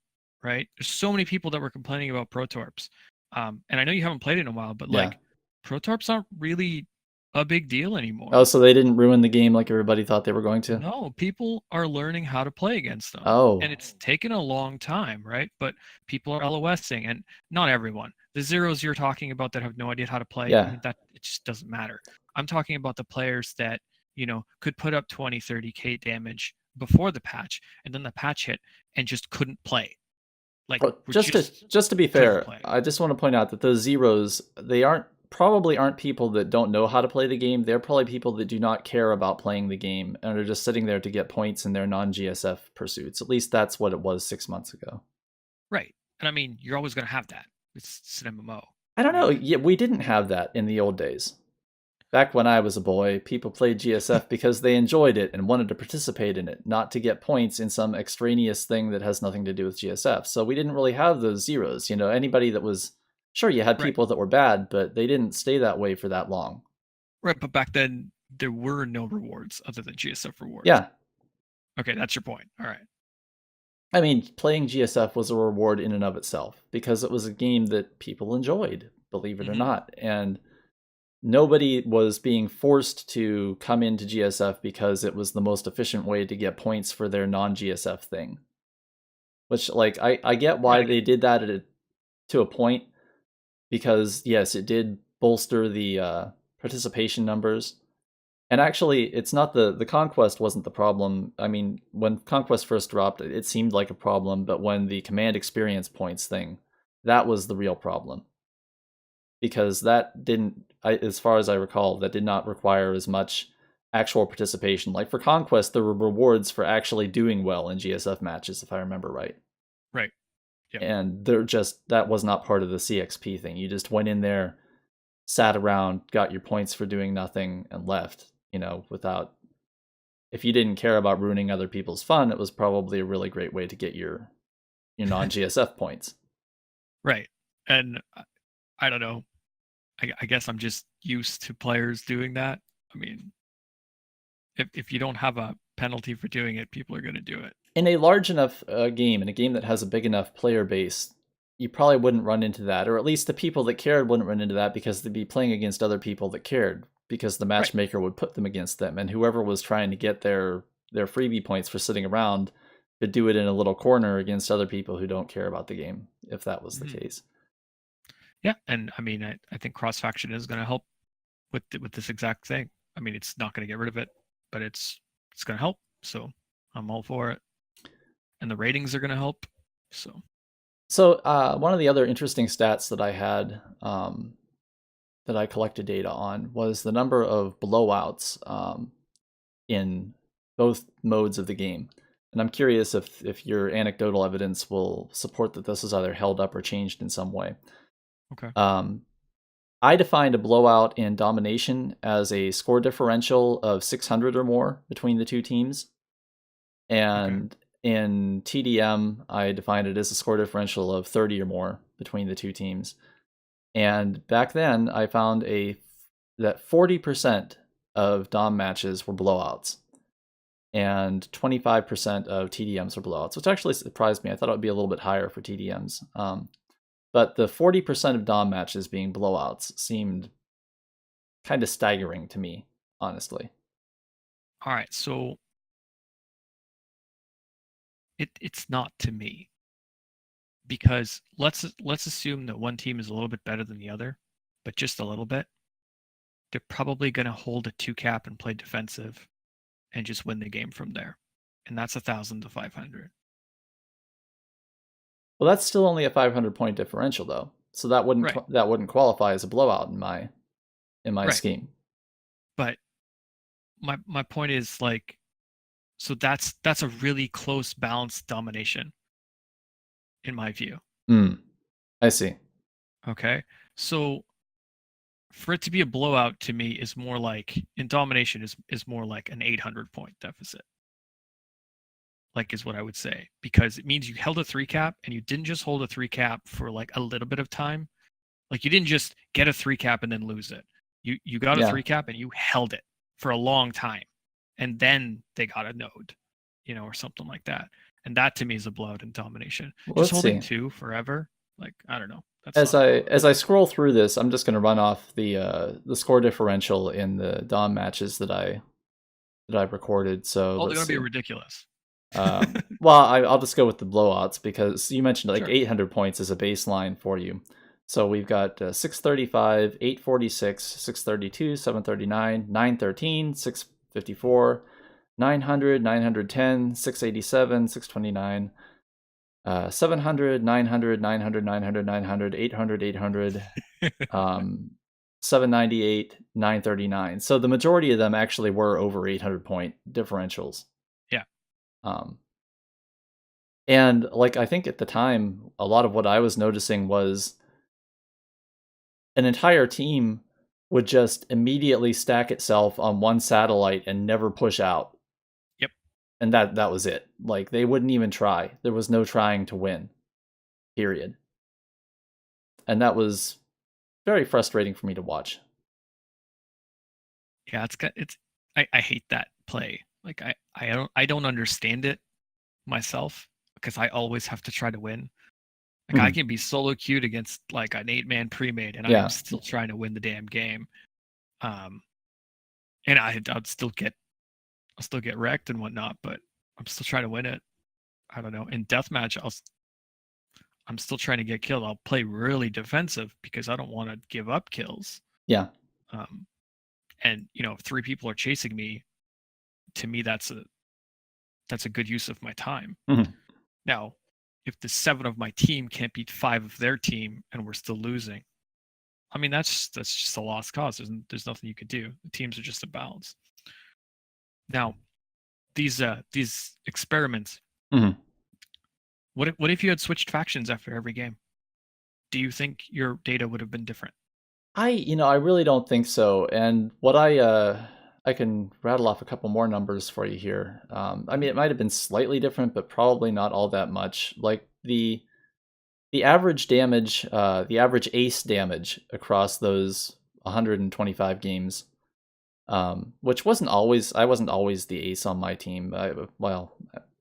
B: right? There's so many people that were complaining about protorps. And I know you haven't played it in a while, but like protorps aren't really a big deal anymore.
A: Oh, so they didn't ruin the game like everybody thought they were going to?
B: No, people are learning how to play against them.
A: Oh.
B: And it's taken a long time, right? But people are LOSing, and not everyone. The zeros you're talking about that have no idea how to play, that it just doesn't matter. I'm talking about the players that, could put up 20, 30k damage before the patch, and then the patch hit and just couldn't play. Like
A: just to be fair, I just want to point out that those zeros, they probably aren't people that don't know how to play the game. They're probably people that do not care about playing the game and are just sitting there to get points in their non-GSF pursuits. At least that's what it was 6 months ago.
B: Right. And I mean, you're always going to have that. It's an MMO.
A: I don't know. Yeah, we didn't have that in the old days. Back when I was a boy, people played GSF because they enjoyed it and wanted to participate in it, not to get points in some extraneous thing that has nothing to do with GSF. So we didn't really have those zeros. Anybody that was... Sure, you had people that were bad, but they didn't stay that way for that long.
B: Right, but back then, there were no rewards other than GSF rewards.
A: Yeah.
B: Okay, that's your point. All right.
A: I mean, playing GSF was a reward in and of itself, because it was a game that people enjoyed, believe it or not. And nobody was being forced to come into GSF because it was the most efficient way to get points for their non-GSF thing. Which, like, I get why they did that to a point. Because, yes, it did bolster the participation numbers. And actually, it's not the Conquest wasn't the problem. I mean, when Conquest first dropped, it seemed like a problem. But when the command experience points thing, that was the real problem. Because that didn't, as far as I recall, that did not require as much actual participation. Like for Conquest, there were rewards for actually doing well in GSF matches, if I remember right.
B: Right.
A: Yep. And that was not part of the CXP thing. You just went in there, sat around, got your points for doing nothing, and left, without... If you didn't care about ruining other people's fun, it was probably a really great way to get your non-GSF points.
B: Right. And I don't know. I guess I'm just used to players doing that. I mean, if you don't have a penalty for doing it, people are going to do it.
A: In a large enough game, in a game that has a big enough player base, you probably wouldn't run into that, or at least the people that cared wouldn't run into that because they'd be playing against other people that cared because the
B: Right.
A: matchmaker would put them against them, and whoever was trying to get their freebie points for sitting around could do it in a little corner against other people who don't care about the game, if that was the
B: Mhm.
A: case.
B: Yeah, and I mean, I think cross faction is going to help with this exact thing. I mean, it's not going to get rid of it, but it's going to help. So I'm all for it, and the ratings are going to help.
A: So one of the other interesting stats that I had that I collected data on was the number of blowouts in both modes of the game. And I'm curious if your anecdotal evidence will support that this is either held up or changed in some way.
B: Okay.
A: I defined a blowout in domination as a score differential of 600 or more between the two teams. And in TDM, I defined it as a score differential of 30 or more between the two teams. And back then, I found that 40% of Dom matches were blowouts, and 25% of TDMs were blowouts, which actually surprised me. I thought it would be a little bit higher for TDMs. But the 40% of Dom matches being blowouts seemed kind of staggering to me, honestly.
B: All right, so it's not to me, because let's assume that one team is a little bit better than the other, but just a little bit. They're probably going to hold a 2-cap and play defensive and just win the game from there. And that's 1,000 to 500.
A: Well, that's still only a 500-point differential, though. So that wouldn't qualify as a blowout in my scheme.
B: But my point is, like, so that's a really close balanced domination in my view.
A: I see.
B: Okay. So for it to be a blowout to me is more like, in domination is more like an 800-point deficit. Like, is what I would say, because it means you held a 3-cap and you didn't just hold a 3-cap for like a little bit of time. Like, you didn't just get a 3-cap and then lose it. You got a 3-cap and you held it for a long time, and then they got a node, or something like that. And that to me is a blowout in domination.
A: Well,
B: just holding 2 forever, like, I don't know.
A: As I scroll through this, I'm just going to run off the score differential in the Dom matches that I've recorded. So
B: they're going to be ridiculous.
A: Well, I'll just go with the blowouts because you mentioned like 800 points as a baseline for you. So we've got 635, 846, 632, 739, 913, 654, 900, 910, 687, 629, 700, 900, 900, 900, 900, 800, 800, 798, 939. So the majority of them actually were over 800-point differentials.
B: Yeah.
A: And like, I think at the time, a lot of what I was noticing was an entire team would just immediately stack itself on one satellite and never push out.
B: Yep.
A: And that was it. Like, they wouldn't even try. There was no trying to win. Period. And that was very frustrating for me to watch.
B: Yeah, I hate that play. Like, I don't understand it myself, because I always have to try to win. Like, I can be solo queued against like an 8-man pre-made, and I'm still trying to win the damn game. And I'll still get wrecked and whatnot, but I'm still trying to win it. I don't know. In deathmatch, I'm still trying to get killed. I'll play really defensive because I don't want to give up kills.
A: Yeah.
B: And if 3 people are chasing me, to me that's a good use of my time. Now, if the 7 of my team can't beat 5 of their team and we're still losing, I mean, that's just a lost cause. There's nothing you could do. The teams are just a balance. Now, these experiments. What if you had switched factions after every game? Do you think your data would have been different?
A: I really don't think so. And what I can rattle off a couple more numbers for you here. I mean, it might have been slightly different, but probably not all that much. Like the average damage, the average ace damage across those 125 games, which I wasn't always the ace on my team. Well,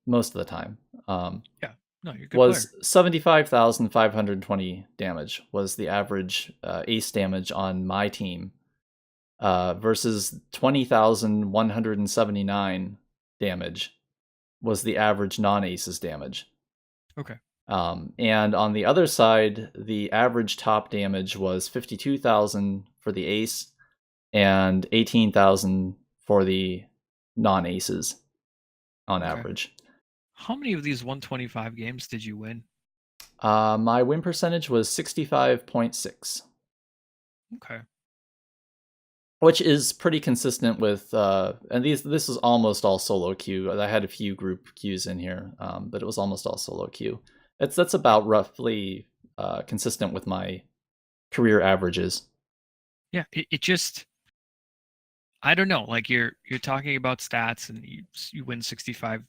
A: most of the time.
B: Yeah. No, you're a good player.
A: was 75,520 damage was the average ace damage on my team, versus 20,179 damage was the average non-aces damage.
B: Okay.
A: And on the other side, the average top damage was 52,000 for the ace and 18,000 for the non-aces on average.
B: How many of these 125 games did you win?
A: My win percentage was 65.6.
B: Okay.
A: Which is pretty consistent with, and this is almost all solo queue. I had a few group queues in here, but it was almost all solo queue. That's about roughly consistent with my career averages.
B: Yeah, it just, I don't know. Like you're talking about stats, and you win 65%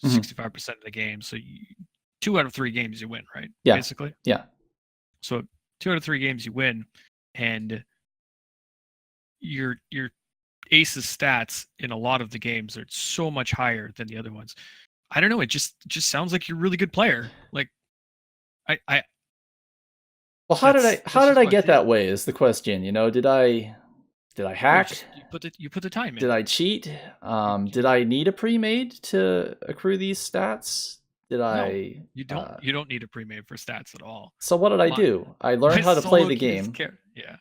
B: of the game. So 2 out of 3 games you win, right?
A: Yeah.
B: Basically.
A: Yeah.
B: So 2 out of 3 games you win, and your ace's stats in a lot of the games are so much higher than the other ones. I don't know. It just sounds like you're a really good player. Like
A: well, how did I get that way is the question. You know, did I hack?
B: You put the time in.
A: Did I cheat? Did I need a pre-made to accrue these stats?
B: No, you don't need a pre-made for stats at all.
A: So what did I do? I learned how to play the game.
B: Yeah.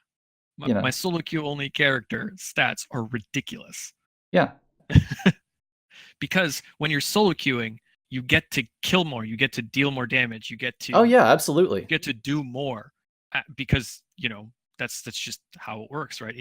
B: My solo queue only character stats are ridiculous.
A: Yeah.
B: Because when you're solo queuing, you get to kill more, you get to deal more damage, you get to...
A: Oh yeah, absolutely.
B: You get to do more because, that's just how it works, right?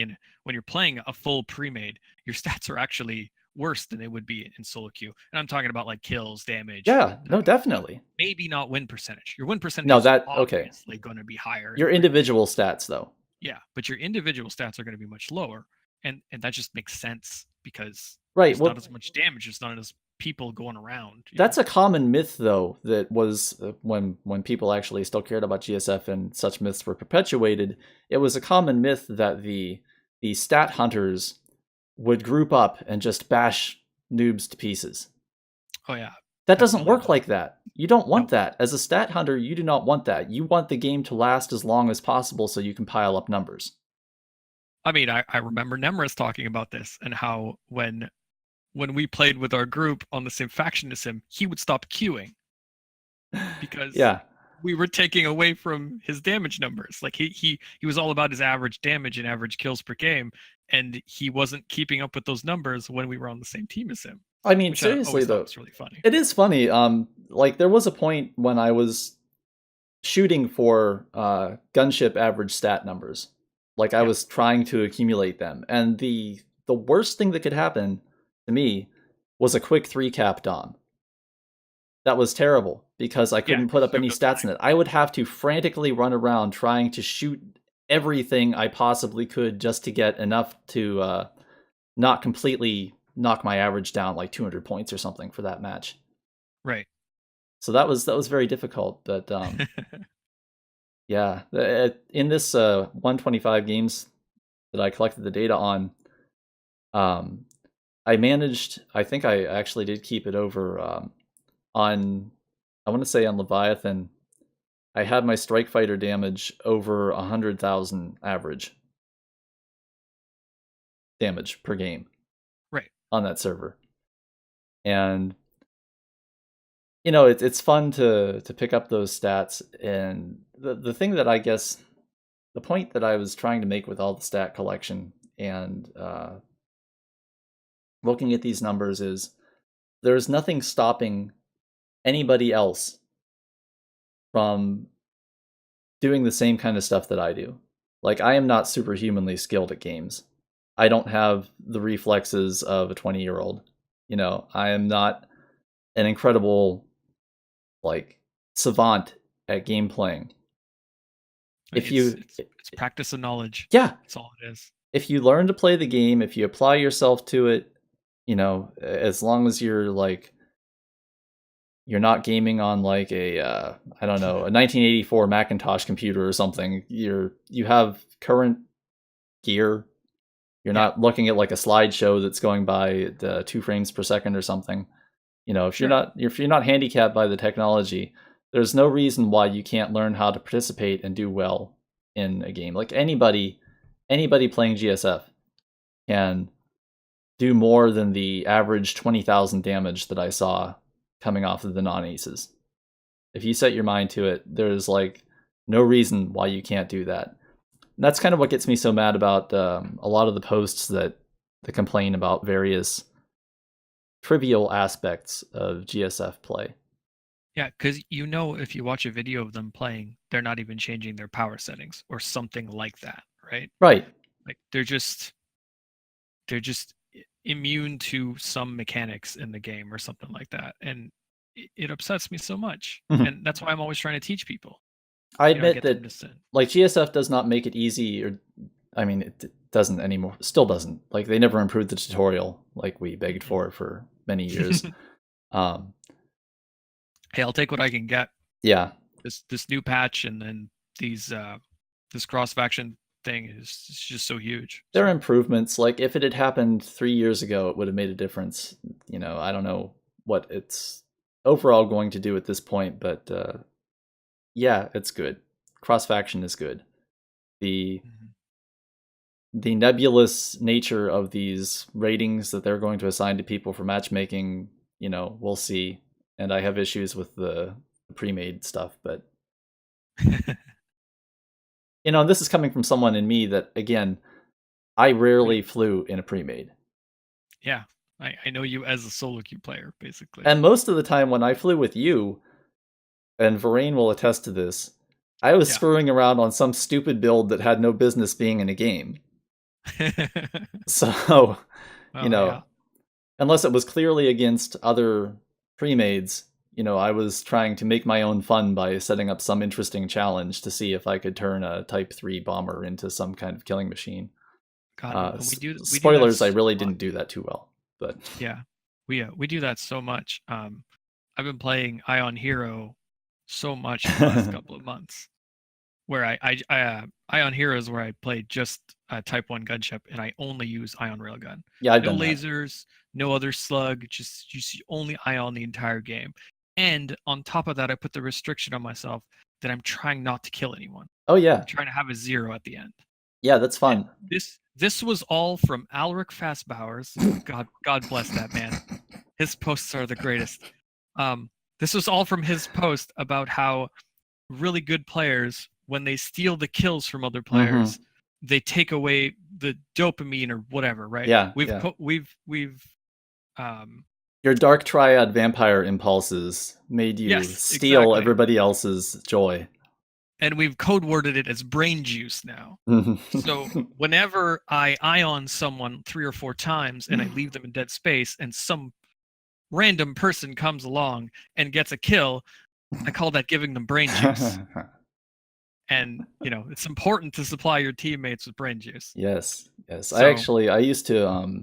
B: When you're playing a full pre-made, your stats are actually worse than they would be in solo queue. And I'm talking about like kills, damage.
A: Yeah, no, definitely.
B: Maybe not win percentage. Your win percentage
A: is
B: obviously going to be higher.
A: Your individual stats, though.
B: Yeah, but your individual stats are going to be much lower, and that just makes sense because
A: there's
B: not as much damage. There's not as people going around.
A: That's a common myth, though, that was when people actually still cared about GSF and such myths were perpetuated. It was a common myth that the stat hunters would group up and just bash noobs to pieces.
B: Oh yeah.
A: That doesn't work like that. You don't want that. As a stat hunter, you do not want that. You want the game to last as long as possible so you can pile up numbers.
B: I mean, I remember Nemris talking about this and how when we played with our group on the same faction as him, he would stop queuing because we were taking away from his damage numbers. Like he was all about his average damage and average kills per game, and he wasn't keeping up with those numbers when we were on the same team as him.
A: I mean, seriously though,
B: it's really funny.
A: It is funny. Like there was a point when I was shooting for gunship average stat numbers. Like I was trying to accumulate them, and the worst thing that could happen to me was a quick 3-cap Dom. That was terrible because I couldn't put up any stats in it. I would have to frantically run around trying to shoot everything I possibly could just to get enough to not completely knock my average down like 200 points or something for that match.
B: Right.
A: So that was very difficult, but yeah, in this 125 games that I collected the data on, I managed, I think I actually did keep it over on, I want to say on Leviathan, I had my strike fighter damage over 100,000 average damage per game.
B: Right.
A: On that server. And it's fun to pick up those stats, and the thing that I guess the point that I was trying to make with all the stat collection and looking at these numbers is there's nothing stopping anybody else from doing the same kind of stuff that I do. Like, I am not superhumanly skilled at games. I don't have the reflexes of a 20-year-old. I am not an incredible, savant at game playing.
B: It's practice of knowledge.
A: Yeah.
B: That's all it is.
A: If you learn to play the game, if you apply yourself to it, as long as you're not gaming on a 1984 Macintosh computer or something, you have current gear. You're not looking at a slideshow that's going by at 2 frames per second or something. You know, if
B: Sure.
A: you're not handicapped by the technology, there's no reason why you can't learn how to participate and do well in a game. Like anybody playing GSF can do more than the average 20,000 damage that I saw coming off of the non-aces. If you set your mind to it, there's like no reason why you can't do that. And that's kind of what gets me so mad about a lot of the posts that complain about various trivial aspects of GSF play.
B: Yeah, because if you watch a video of them playing, they're not even changing their power settings or something like that, right?
A: Right.
B: Like they're just immune to some mechanics in the game or something like that, and it upsets me so much.
A: Mhm.
B: And that's why I'm always trying to teach people.
A: I admit
B: Get them
A: that
B: to sin.
A: like GSF does not make it easy, or I mean it doesn't anymore. Still doesn't. Like they never improved the tutorial like we begged for many years.
B: Hey, I'll take what I can get.
A: Yeah.
B: This new patch and then this cross faction thing is just so huge.
A: There are improvements. Like if it had happened 3 years ago, it would have made a difference. You know, I don't know what it's overall going to do at this point, but yeah, it's good. Cross faction is good. The nebulous nature of these ratings that they're going to assign to people for matchmaking, you know, we'll see. And I have issues with the pre-made stuff, but you know, this is coming from someone in me that, again, I rarely flew in a pre-made.
B: Yeah, I know you as a solo queue player, basically.
A: And most of the time when I flew with you, and Varane will attest to this, I was screwing around on some stupid build that had no business being in a game. So, you know, unless it was clearly against other pre-mades, you know, I was trying to make my own fun by setting up some interesting challenge to see if I could turn a Type 3 bomber into some kind of killing machine.
B: God,
A: spoilers, I really didn't do that too well, but
B: yeah, we do that so much. I've been playing Ion Hero so much the last couple of months, where I Ion Hero is where I play just Type 1 gunship, and I only use Ion Railgun.
A: Yeah, I've
B: no
A: done
B: lasers, no other slug, just only Ion the entire game. And on top of that, I put the restriction on myself that I'm trying not to kill anyone.
A: Oh yeah,
B: I'm trying to have a 0 at the end.
A: Yeah, that's fun.
B: And this was all from Alric Fastbowers. God bless that man. His posts are the greatest. This was all from his post about how really good players, when they steal the kills from other players, they take away the dopamine or whatever, right?
A: Yeah,
B: we've
A: your dark triad vampire impulses made you steal everybody else's joy.
B: And we've code worded it as brain juice now. So whenever I ion someone 3 or 4 times and I leave them in dead space and some random person comes along and gets a kill, I call that giving them brain juice. And, you know, it's important to supply your teammates with brain juice.
A: Yes. So, I used to,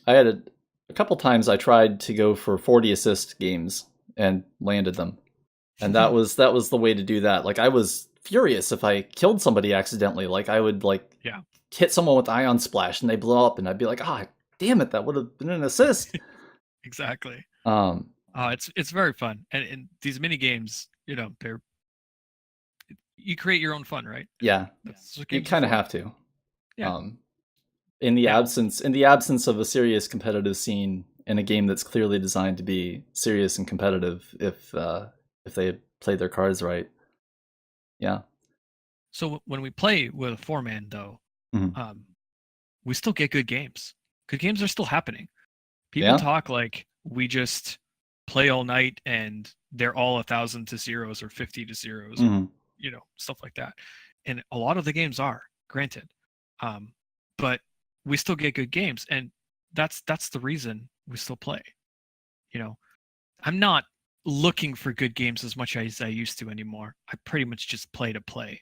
A: I had a couple times I tried to go for 40 assist games and landed them. And that was the way to do that. Like I was furious if I killed somebody accidentally. Like I would hit someone with Ion Splash and they blow up and I'd be like, ah, damn it, that would have been an assist.
B: Exactly. It's very fun. And these mini games, you know, you create your own fun, right?
A: Yeah. You kind of have to.
B: Yeah.
A: In the absence of a serious competitive scene in a game that's clearly designed to be serious and competitive, if they play their cards right. Yeah.
B: So when we play with a 4-man, though, we still get good games. Good games are still happening. People talk like we just play all night and they're all 1,000 to 0s or 50 to 0s, or, you know, stuff like that. And a lot of the games are, granted, but we still get good games, and that's the reason we still play. You know, I'm not looking for good games as much as I used to anymore. I pretty much just play to play.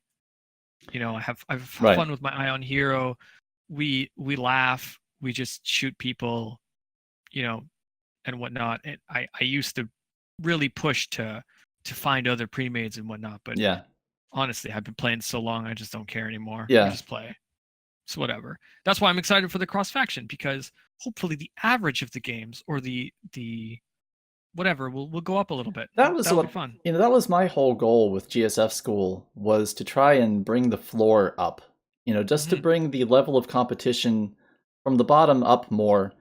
B: You know, I've fun with my Ion Hero. We laugh. We just shoot people, you know, and whatnot. And I used to really push to find other premades and whatnot. But honestly, I've been playing so long, I just don't care anymore. I just play. So whatever. That's why I'm excited for the cross faction, because hopefully the average of the games, or the whatever, we'll go up a little bit.
A: That was
B: That'll be
A: what,
B: fun.
A: that was my whole goal with GSF School, was to try and bring the floor up. Just to
B: Hmm.
A: bring the level of competition from the bottom up more,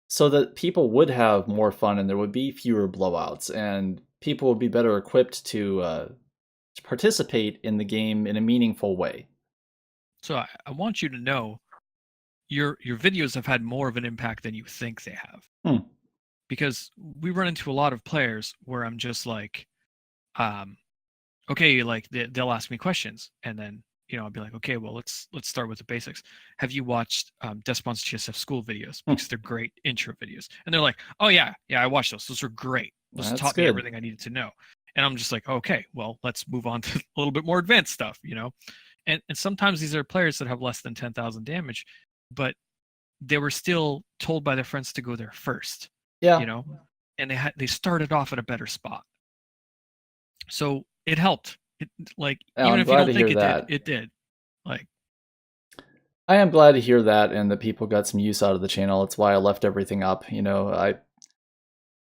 A: so that people would have more fun and there would be fewer blowouts and people would be better equipped to participate in the game in a meaningful way.
B: So I want you to know your videos have had more of an impact than you think they have.
A: Hmm.
B: Because we run into a lot of players where I'm just like, okay, like they'll ask me questions, and then I'll be like, okay, well let's start with the basics. Have you watched Despon's GSF School videos?
A: Hmm.
B: Because they're great intro videos, and they're like, oh yeah, I watched those. Those are great. Those
A: That's
B: taught me
A: good.
B: everything I needed to know. And I'm just like, okay, well let's move on to a little bit more advanced stuff, And sometimes these are players that have less than 10,000 damage, but they were still told by their friends to go there first,
A: Yeah.
B: you know, and they started off at a better spot. So it helped. Like,
A: Yeah,
B: even
A: I'm
B: if you
A: glad
B: don't
A: to
B: think
A: hear that.
B: it did. Like,
A: I am glad to hear that and that people got some use out of the channel. It's why I left everything up.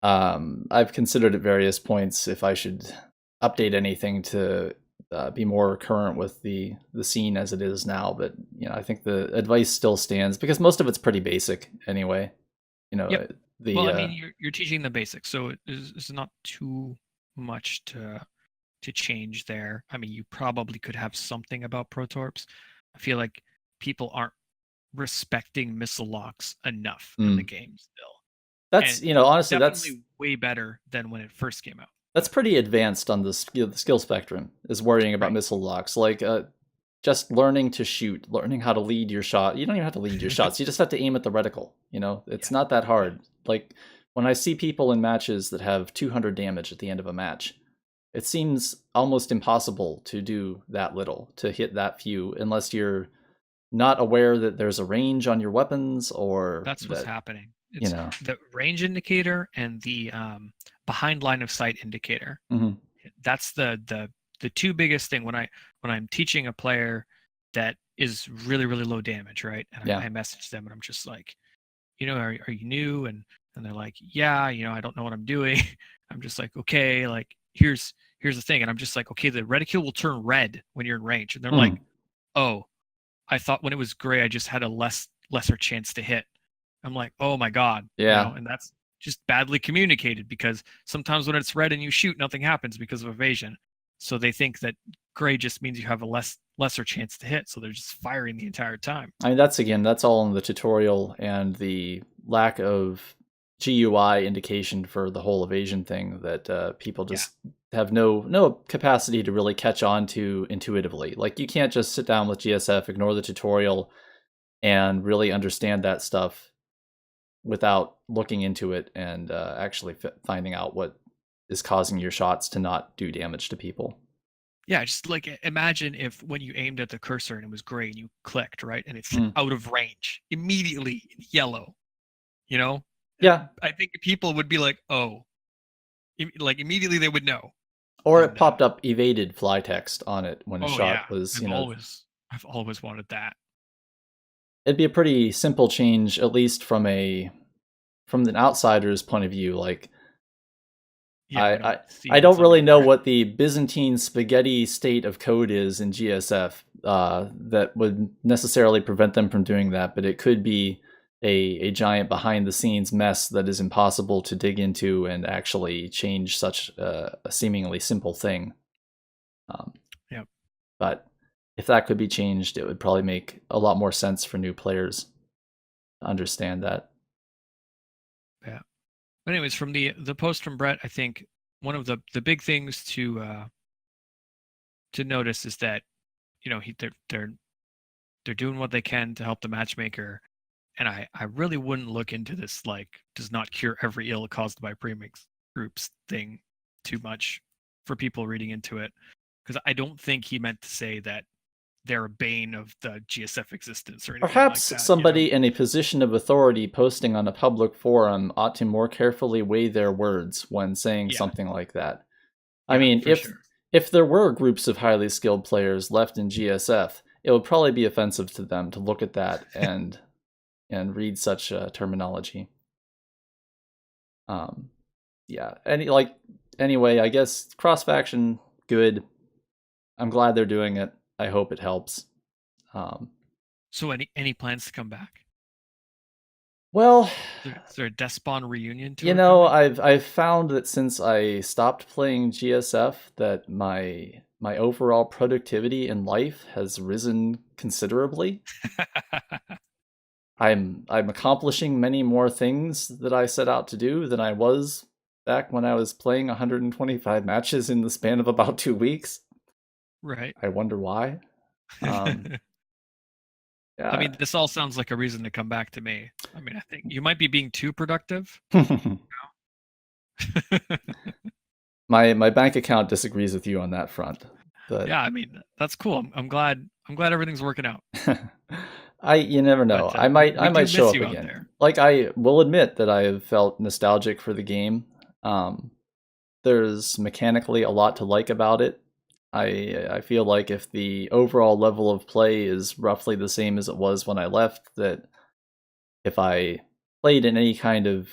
A: I've considered at various points if I should update anything to be more current with the scene as it is now, but I think the advice still stands because most of it's pretty basic anyway.
B: yep.
A: The
B: Well, I mean, you're teaching the basics, so it's not too much to change there. I mean, you probably could have something about protorps. I feel like people aren't respecting missile locks enough in the game still.
A: that's
B: And
A: honestly
B: definitely way better than when it first came out.
A: that's pretty advanced on the skill spectrum, is worrying about
B: Right.
A: missile locks. Like just learning to shoot, learning how to lead your shot. You don't even have to lead your shots. You just have to aim at the reticle. It's
B: Yeah.
A: not that hard. Like when I see people in matches that have 200 damage at the end of a match, it seems almost impossible to do that little, to hit that few, unless you're not aware that there's a range on your weapons or
B: That's what's
A: that,
B: happening. It's
A: know.
B: the range indicator and the behind line of sight indicator.
A: Mhm.
B: That's the two biggest thing when I'm teaching a player that is really really low damage, right? And
A: Yeah.
B: I message them and I'm just like, are you new? And they're like, yeah, I don't know what I'm doing. I'm just like, okay, like here's the thing, and I'm just like, okay, the reticule will turn red when you're in range, and they're like,
A: Mhm.
B: oh, I thought when it was gray I just had a lesser chance to hit. I'm like, oh my god,
A: Yeah.
B: and that's just badly communicated, because sometimes when it's red and you shoot, nothing happens because of evasion. So they think that gray just means you have a lesser chance to hit, so they're just firing the entire time.
A: I mean, that's all in the tutorial and the lack of GUI indication for the whole evasion thing that people
B: Yeah.
A: just have no capacity to really catch on to intuitively. Like you can't just sit down with GSF, ignore the tutorial, and really understand that stuff without looking into it and actually finding out what is causing your shots to not do damage to people.
B: Yeah, just like imagine if when you aimed at the cursor and it was gray and you clicked, right, and it's
A: Mm.
B: out of range immediately in yellow, you know?
A: Yeah.
B: I think people would be like, oh, like immediately they would know.
A: Or it
B: And
A: popped up evaded fly text on it when a
B: oh yeah,
A: shot was,
B: I've always wanted that.
A: it'd be a pretty simple change, at least from an outsider's point of view. Like
B: Yeah, we don't see
A: I
B: what's
A: don't really know
B: underneath.
A: what the Byzantine spaghetti state of code is in GSF that would necessarily prevent them from doing that, but it could be a giant behind the scenes mess that is impossible to dig into and actually change such a seemingly simple thing.
B: Yeah.
A: But if that could be changed, it would probably make a lot more sense for new players to understand that.
B: Yeah. But anyways, from the post from Brett, I think one of the big things to notice is that they're doing what they can to help the matchmaker, and I really wouldn't look into this like does not cure every ill caused by premix groups thing too much for people reading into it, because I don't think he meant to say that they're a bane of the GSF existence or anything like
A: Perhaps
B: that.
A: somebody in a position of authority posting on a public forum ought to more carefully weigh their words when saying
B: Yeah,
A: something like that. I
B: yeah,
A: mean,
B: for sure.
A: if there were groups of highly skilled players left in GSF, it would probably be offensive to them to look at that and read such terminology. yeah. Anyway, I guess cross faction good. I'm glad they're doing it. I hope it helps. Um,
B: So any plans to come back?
A: well,
B: Is there a Despon reunion tour coming?
A: I've found that since I stopped playing GSF, that my overall productivity in life has risen considerably. I'm accomplishing many more things that I set out to do than I was back when I was playing 125 matches in the span of about 2 weeks.
B: Right.
A: I wonder why. Um,
B: I
A: yeah.
B: mean, this all sounds like a reason to come back to me. I mean, I think you might be being too productive.
A: My bank account disagrees with you on that front, but
B: Yeah, I mean, that's cool. I'm glad. I'm glad everything's working out.
A: you never know.
B: But
A: I
B: we do
A: might show
B: miss
A: up
B: you out
A: again.
B: there.
A: Like I will admit that I have felt nostalgic for the game. Um, there's mechanically a lot to like about it. I feel like if the overall level of play is roughly the same as it was when I left, that if I played in any kind of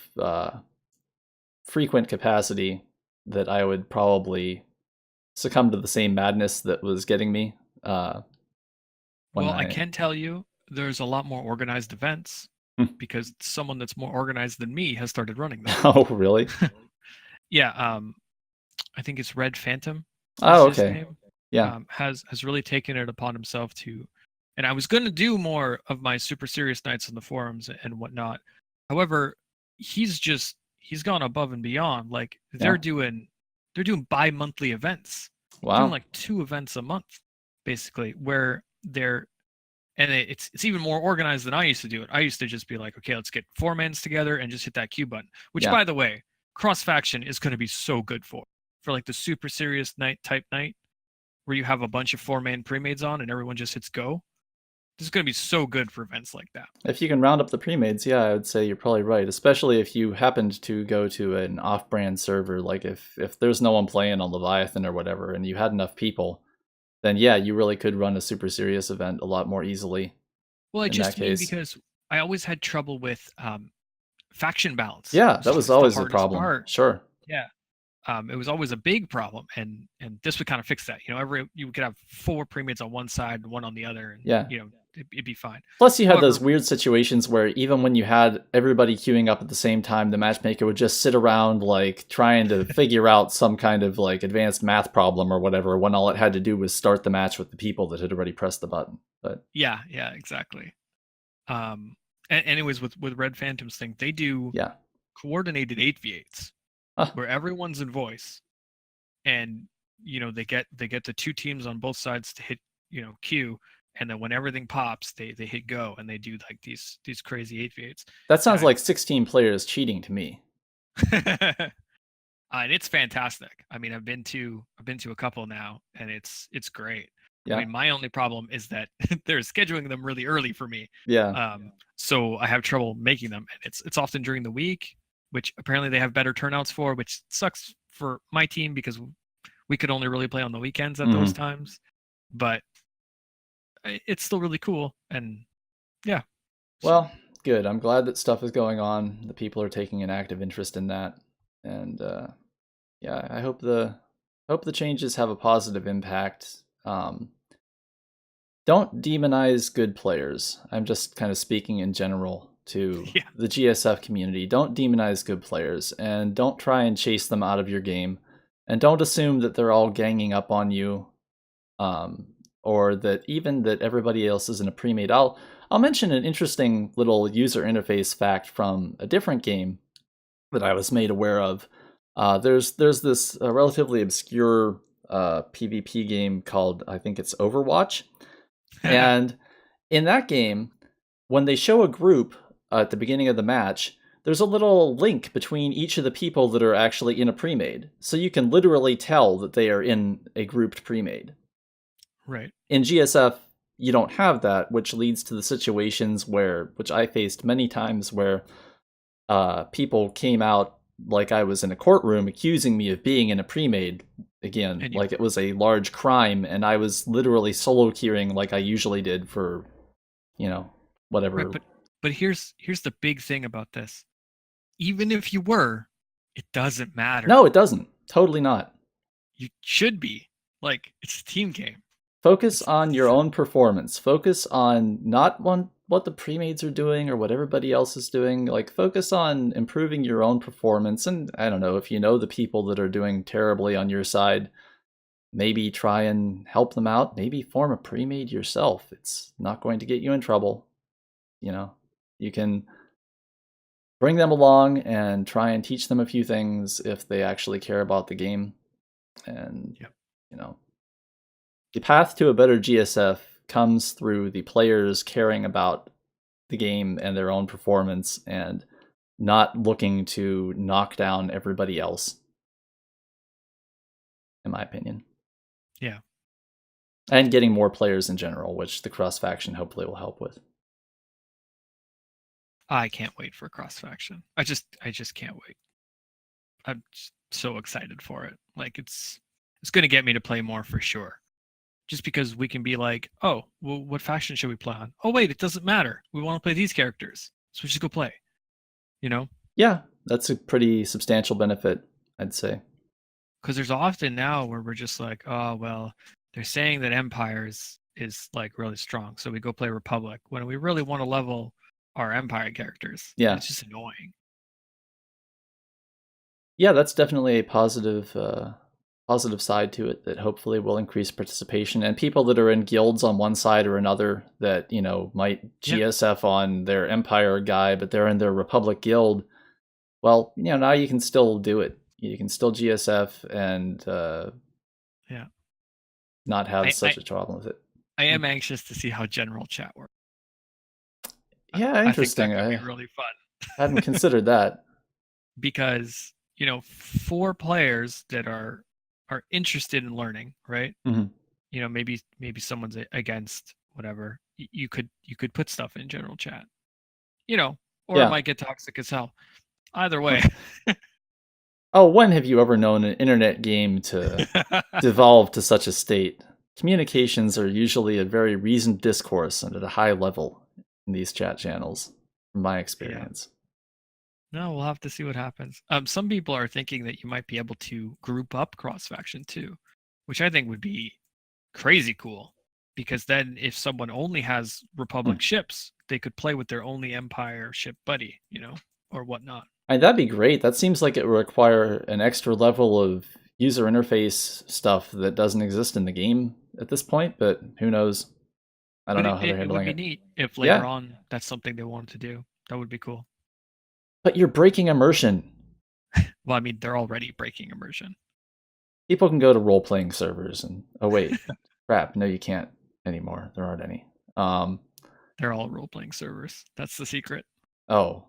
A: frequent capacity, that I would probably succumb to the same madness that was getting me when
B: Well, I
A: I.
B: can tell you there's a lot more organized events
A: Hmm.
B: because someone that's more organized than me has started running them.
A: Oh, really?
B: Yeah, I think it's Red Phantom is
A: Oh,
B: his
A: okay.
B: name.
A: Yeah.
B: Has really taken it upon himself to, and I was going to do more of my super serious nights on the forums and whatnot. However, he's gone above and beyond. Like
A: Yeah.
B: they're doing bi-monthly events, doing
A: Wow.
B: like 2 events a month, basically, where they're and it's even more organized than I used to do it. I used to just be like, okay, let's get 4 mans together and just hit that Q button. Which,
A: Yeah.
B: by the way, cross faction is going to be so good for like the super serious night type night where you have a bunch of 4 man premades on and everyone just hits go. This is going to be so good for events like that.
A: If you can round up the premades, yeah, I would say you're probably right. Especially if you happened to go to an off-brand server, like if there's no one playing on Leviathan or whatever, and you had enough people, then yeah, you really could run a super serious event a lot more easily
B: Well, I
A: in that
B: just mean
A: case.
B: because I always had trouble with faction balance.
A: Yeah,
B: Was
A: that was
B: always the
A: always a
B: hardest
A: problem.
B: part.
A: Sure.
B: Yeah. It was always a big problem, and this would kind of fix that. You know, you could have 4 premades on one side and one on the other, and
A: Yeah.
B: it'd be fine.
A: Plus, you had those
B: However,
A: weird situations where even when you had everybody queuing up at the same time, the matchmaker would just sit around like trying to figure out some kind of like advanced math problem or whatever, when all it had to do was start the match with the people that had already pressed the button. But
B: yeah, exactly. Anyways, with Red Phantoms thing, they do
A: yeah.
B: coordinated 8v8s
A: Huh.
B: where everyone's in voice, and they get the 2 teams on both sides to hit Q, and then when everything pops, they hit go and they do like these crazy 8v8s,
A: That sounds
B: and
A: like 16 players cheating to me.
B: and it's fantastic. I mean, I've been to a couple now, and it's great. I
A: Yeah.
B: mean, my only problem is that they're scheduling them really early for me,
A: Yeah.
B: so I have trouble making them, and it's often during the week, which apparently they have better turnouts for, which sucks for my team because we could only really play on the weekends at those
A: Hmm.
B: times. But it's still really cool, and yeah. So
A: Well, good. I'm glad that stuff is going on. The people are taking an active interest in that, and yeah, I hope the changes have a positive impact. Don't demonize good players. I'm just kind of speaking in general to
B: yeah,
A: the GSF community. Don't demonize good players, and don't try and chase them out of your game, and don't assume that they're all ganging up on you, um, or that even that everybody else is in a pre-made. I'll mention an interesting little user interface fact from a different game that I was made aware of. There's this relatively obscure PvP game called, I think it's Overwatch, and in that game, when they show a group at the beginning of the match, there's a little link between each of the people that are actually in a pre-made, so you can literally tell that they are in a grouped pre-made.
B: right.
A: In GSF, you don't have that, which leads to the situations which I faced many times, where people came out like I was in a courtroom accusing me of being in a pre-made again,
B: And you
A: like it was a large crime, and I was literally solo queuing like I usually did for, you know,
B: right,
A: whatever.
B: but here's the big thing about this. Even if you were, it doesn't matter.
A: No, it doesn't. Totally not.
B: You should be. Like, it's a team game.
A: Focus on your own performance. Focus on not on what the premades are doing or what everybody else is doing. Like, focus on improving your own performance. And I don't know, if you know the people that are doing terribly on your side, maybe try and help them out. Maybe form a premade yourself. It's not going to get you in trouble. You know, you can bring them along and try and teach them a few things if they actually care about the game. And, you know, the path to a better GSF comes through the players caring about the game and their own performance and not looking to knock down everybody else, in my opinion.
B: Yeah.
A: And getting more players in general, which the cross faction hopefully will help with.
B: I can't wait for cross faction. I just can't wait. I'm so excited for it. Like, it's going to get me to play more for sure. Just because we can be like, oh, well, what faction should we play on? Oh, wait, it doesn't matter. We want to play these characters, so we just go play. You know?
A: Yeah, that's a pretty substantial benefit, I'd say.
B: Because there's often now where we're just like, oh, well, they're saying that Empire is like really strong, so we go play Republic when we really want to level our Empire characters.
A: Yeah.
B: It's just annoying.
A: Yeah, that's definitely a positive side to it that hopefully will increase participation. And people that are in guilds on one side or another that, you know, might GSF on their Empire guy, but they're in their Republic guild, well, you know, now you can still do it. You can still GSF and not have such a problem with it.
B: I am anxious to see how general chat works.
A: Yeah, interesting.
B: I think that could be really fun.
A: I hadn't considered that.
B: Because, you know, for players that are interested in learning, right?
A: Mm-hmm.
B: You know, maybe someone's against whatever. You could put stuff in general chat. You know, or it might get toxic as hell. Either way.
A: Oh, when have you ever known an internet game to devolve to such a state? Communications are usually a very reasoned discourse and at a high level in these chat channels, from my experience.
B: Yeah. No, we'll have to see what happens. Some people are thinking that you might be able to group up cross-faction too, which I think would be crazy cool. Because then if someone only has Republic ships, they could play with their only Empire ship buddy, you know, or whatnot.
A: That'd be great. That seems like it would require an extra level of user interface stuff that doesn't exist in the game at this point, but who knows? I don't know how they're handling it.
B: It would be neat if later on that's something they wanted to do. That would be cool.
A: But you're breaking immersion.
B: Well, I mean, they're already breaking immersion.
A: People can go to role-playing servers and... Oh, wait. Crap. No, you can't anymore. There aren't any.
B: They're all role-playing servers. That's the secret.
A: Oh.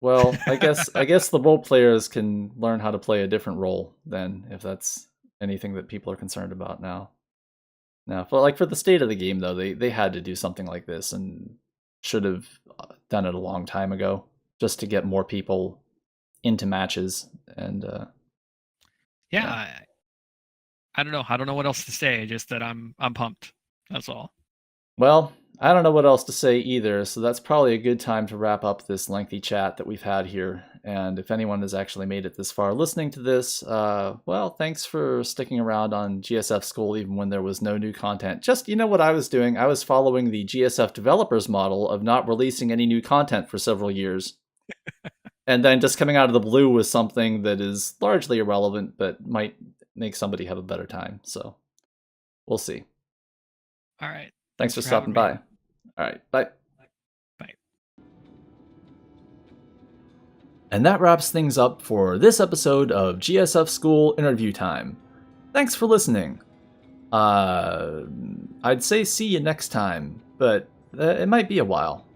A: Well, I guess the role players can learn how to play a different role then, if that's anything that people are concerned about now. Now, for the state of the game, though, they had to do something like this and should have done it a long time ago, just to get more people into matches. And
B: I don't know. I don't know what else to say. Just that I'm pumped. That's all.
A: Well, I don't know what else to say either, so that's probably a good time to wrap up this lengthy chat that we've had here. And if anyone has actually made it this far listening to this, well, thanks for sticking around on GSF School even when there was no new content. Just, you know what I was doing? I was following the GSF developers model of not releasing any new content for several years. And then just coming out of the blue with something that is largely irrelevant, but might make somebody have a better time. So, we'll see.
B: All right.
A: Thanks for stopping by. All right, bye.
B: Bye.
A: And that wraps things up for this episode of GSF School Interview Time. Thanks for listening. I'd say see you next time, but it might be a while.